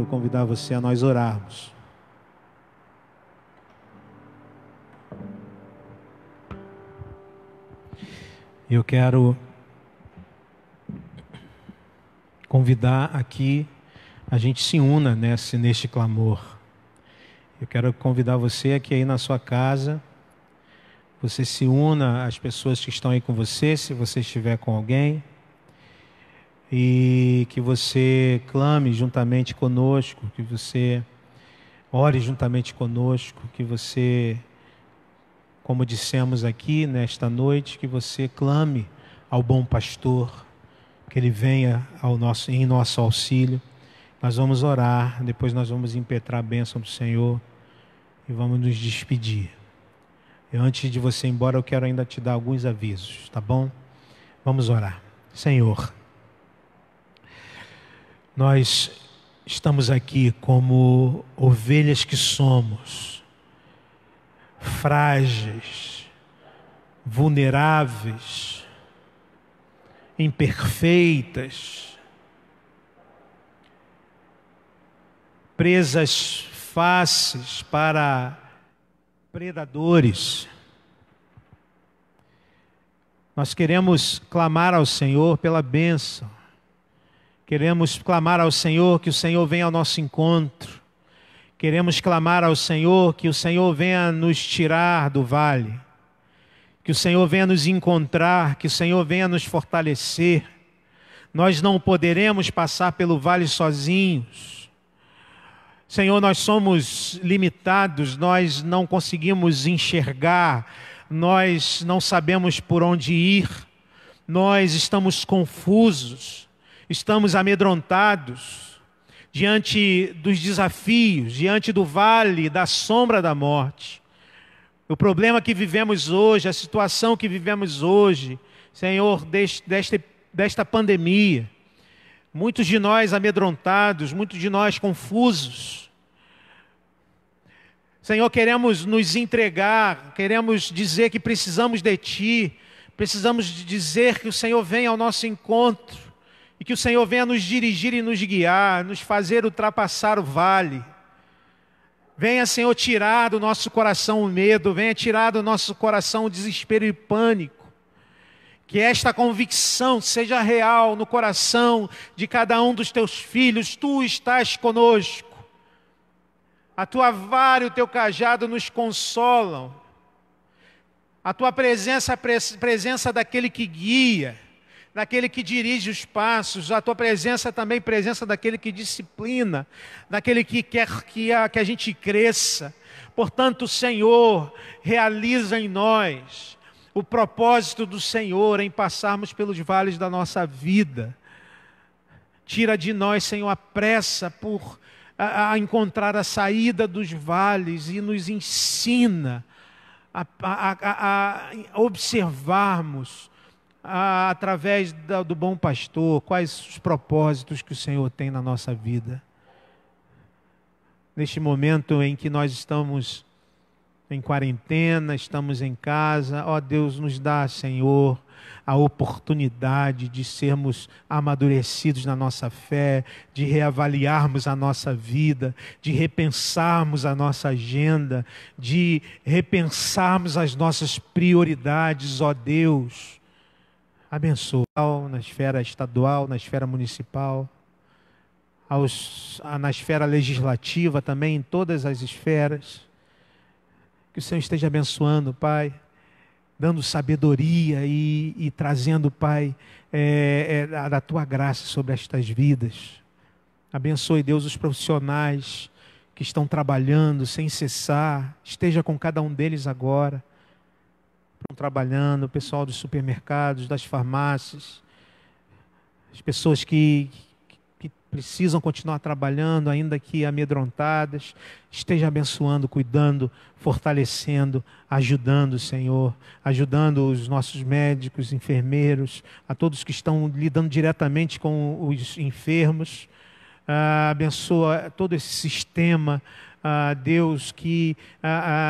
convidar você a nós orarmos. Eu quero convidar aqui, a gente se una neste clamor. Eu quero convidar você aqui aí na sua casa, você se una às pessoas que estão aí com você, se você estiver com alguém, e que você clame juntamente conosco, que você ore juntamente conosco, que você, como dissemos aqui nesta noite, que você clame ao bom pastor, que ele venha em nosso auxílio. Nós vamos orar, depois nós vamos impetrar a bênção do Senhor e vamos nos despedir. Antes de você ir embora, eu quero ainda te dar alguns avisos, tá bom? Vamos orar. Senhor, nós estamos aqui como ovelhas que somos, frágeis, vulneráveis, imperfeitas, presas fáceis para predadores. Nós queremos clamar ao Senhor pela bênção. Queremos clamar ao Senhor que o Senhor venha ao nosso encontro. Queremos clamar ao Senhor que o Senhor venha nos tirar do vale. Que o Senhor venha nos encontrar, que o Senhor venha nos fortalecer. Nós não poderemos passar pelo vale sozinhos. Senhor, nós somos limitados, nós não conseguimos enxergar, nós não sabemos por onde ir, nós estamos confusos, estamos amedrontados diante dos desafios, diante do vale da sombra da morte. O problema que vivemos hoje, a situação que vivemos hoje, Senhor, desta pandemia, muitos de nós amedrontados, muitos de nós confusos. Senhor, queremos nos entregar, queremos dizer que precisamos de Ti, precisamos dizer que o Senhor venha ao nosso encontro e que o Senhor venha nos dirigir e nos guiar, nos fazer ultrapassar o vale. Venha, Senhor, tirar do nosso coração o medo, venha tirar do nosso coração o desespero e pânico. Que esta convicção seja real no coração de cada um dos Teus filhos. Tu estás conosco. A Tua vara e o Teu cajado nos consolam. A Tua presença, a presença daquele que guia, daquele que dirige os passos, a Tua presença também, presença daquele que disciplina, daquele que quer que a gente cresça. Portanto, Senhor, realiza em nós o propósito do Senhor em passarmos pelos vales da nossa vida. Tira de nós, Senhor, a pressa por a encontrar a saída dos vales e nos ensina a observarmos através do bom pastor quais os propósitos que o Senhor tem na nossa vida. Neste momento em que nós estamos em quarentena, estamos em casa, ó Deus, nos dá, Senhor, a oportunidade de sermos amadurecidos na nossa fé, de reavaliarmos a nossa vida, de repensarmos a nossa agenda, de repensarmos as nossas prioridades, ó Deus. Abençoa na esfera estadual, na esfera municipal, na esfera legislativa também, em todas as esferas. Que o Senhor esteja abençoando, Pai, dando sabedoria e trazendo, Pai, da Tua graça sobre estas vidas. Abençoe, Deus, os profissionais que estão trabalhando sem cessar. Esteja com cada um deles agora. Estão trabalhando, o pessoal dos supermercados, das farmácias, as pessoas que precisam continuar trabalhando, ainda que amedrontadas. Esteja abençoando, cuidando, fortalecendo, ajudando, Senhor, ajudando os nossos médicos, enfermeiros, a todos que estão lidando diretamente com os enfermos. Abençoa todo esse sistema, Deus, que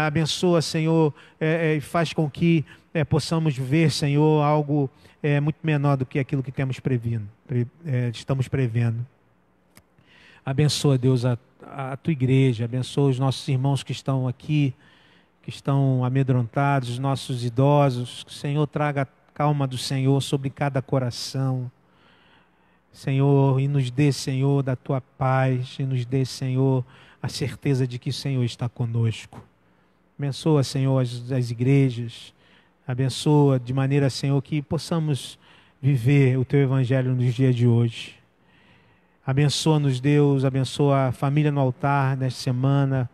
abençoa, Senhor, e faz com que possamos ver, Senhor, algo muito menor do que aquilo que estamos prevendo. Abençoa, Deus, a tua igreja, abençoa os nossos irmãos que estão aqui, que estão amedrontados, os nossos idosos. Que o Senhor traga a calma do Senhor sobre cada coração. Senhor, e nos dê, Senhor, da tua paz, e nos dê, Senhor, a certeza de que o Senhor está conosco. Abençoa, Senhor, as igrejas. Abençoa de maneira, Senhor, que possamos viver o teu evangelho nos dias de hoje. Abençoa-nos, Deus, abençoa a família no altar nesta semana,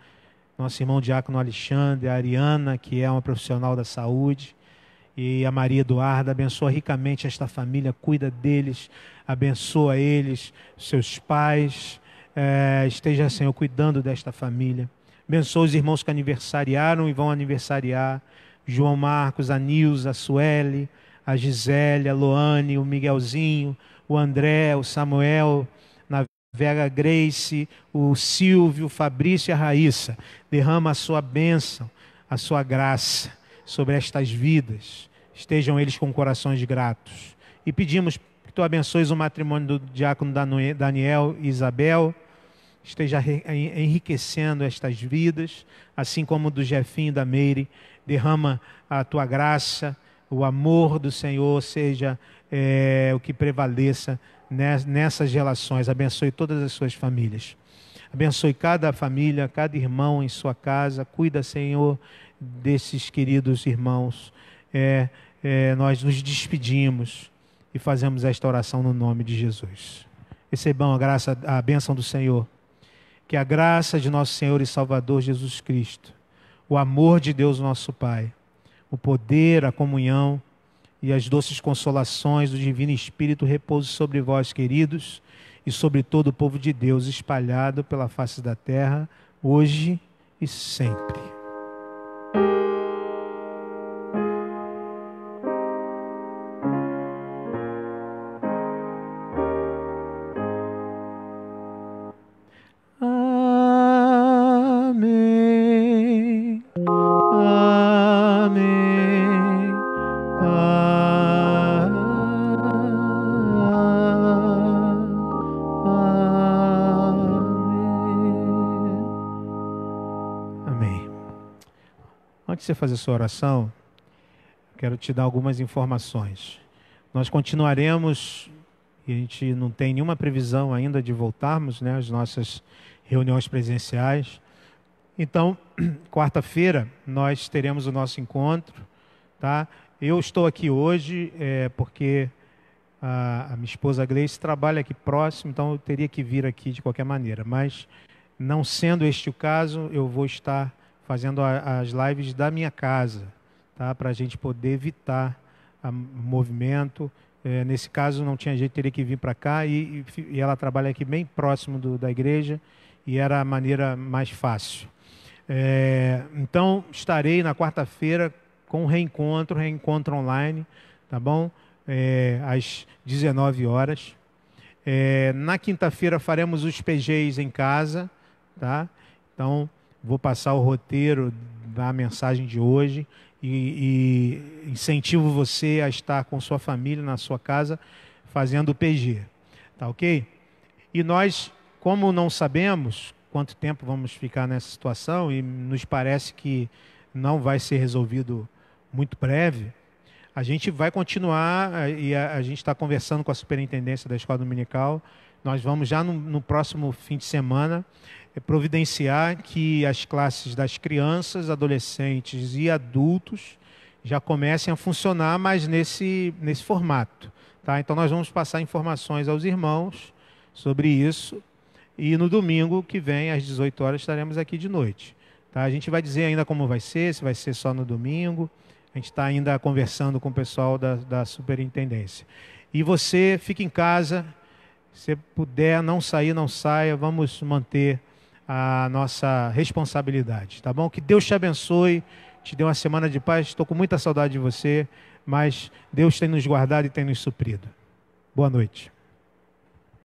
nosso irmão diácono Alexandre, a Ariana, que é uma profissional da saúde, e a Maria Eduarda. Abençoa ricamente esta família, cuida deles, abençoa eles, seus pais, esteja, Senhor, cuidando desta família. Abençoa os irmãos que aniversariaram e vão aniversariar, João Marcos, a Nilza, a Sueli, a Gisele, a Loane, o Miguelzinho, o André, o Samuel, na Vega Grace, o Silvio, o Fabrício e a Raíssa. Derrama a sua bênção, a sua graça sobre estas vidas. Estejam eles com corações gratos. E pedimos que tu abençoes o matrimônio do diácono Daniel e Isabel. Esteja enriquecendo estas vidas, assim como do Jefinho e da Meire. Derrama a tua graça, o amor do Senhor seja o que prevaleça nessas relações. Abençoe todas as suas famílias. Abençoe cada família, cada irmão em sua casa. Cuida, Senhor, desses queridos irmãos. Nós nos despedimos e fazemos esta oração no nome de Jesus. Recebam a bênção do Senhor. Que a graça de nosso Senhor e Salvador Jesus Cristo, o amor de Deus nosso Pai, o poder, a comunhão e as doces consolações do Divino Espírito repouse sobre vós, queridos, e sobre todo o povo de Deus espalhado pela face da terra, hoje e sempre. Antes de você fazer sua oração, quero te dar algumas informações. Nós continuaremos, e a gente não tem nenhuma previsão ainda de voltarmos, né, às nossas reuniões presenciais. Então, quarta-feira, nós teremos o nosso encontro, tá? Eu estou aqui hoje porque a minha esposa Gleice trabalha aqui próximo, então eu teria que vir aqui de qualquer maneira. Mas, não sendo este o caso, eu vou estar fazendo as lives da minha casa, tá? Para a gente poder evitar o movimento. Nesse caso não tinha jeito, teria que vir para cá e ela trabalha aqui bem próximo da igreja e era a maneira mais fácil. Então estarei na quarta-feira com um reencontro online, tá bom? Às 19 horas. Na quinta-feira faremos os PGs em casa, tá? Então vou passar o roteiro da mensagem de hoje e incentivo você a estar com sua família na sua casa fazendo o PG, tá ok? E nós, como não sabemos quanto tempo vamos ficar nessa situação e nos parece que não vai ser resolvido muito breve, a gente vai continuar e a gente está conversando com a superintendência da escola dominical. Nós vamos já no próximo fim de semana providenciar que as classes das crianças, adolescentes e adultos já comecem a funcionar, mas nesse formato, tá? Então nós vamos passar informações aos irmãos sobre isso e no domingo que vem, às 18 horas, estaremos aqui de noite, tá? A gente vai dizer ainda como vai ser, se vai ser só no domingo. A gente está ainda conversando com o pessoal da superintendência. E você fica em casa, se puder não sair, não saia, vamos manter a nossa responsabilidade, tá bom? Que Deus te abençoe, te dê uma semana de paz. Estou com muita saudade de você, mas Deus tem nos guardado e tem nos suprido. Boa noite.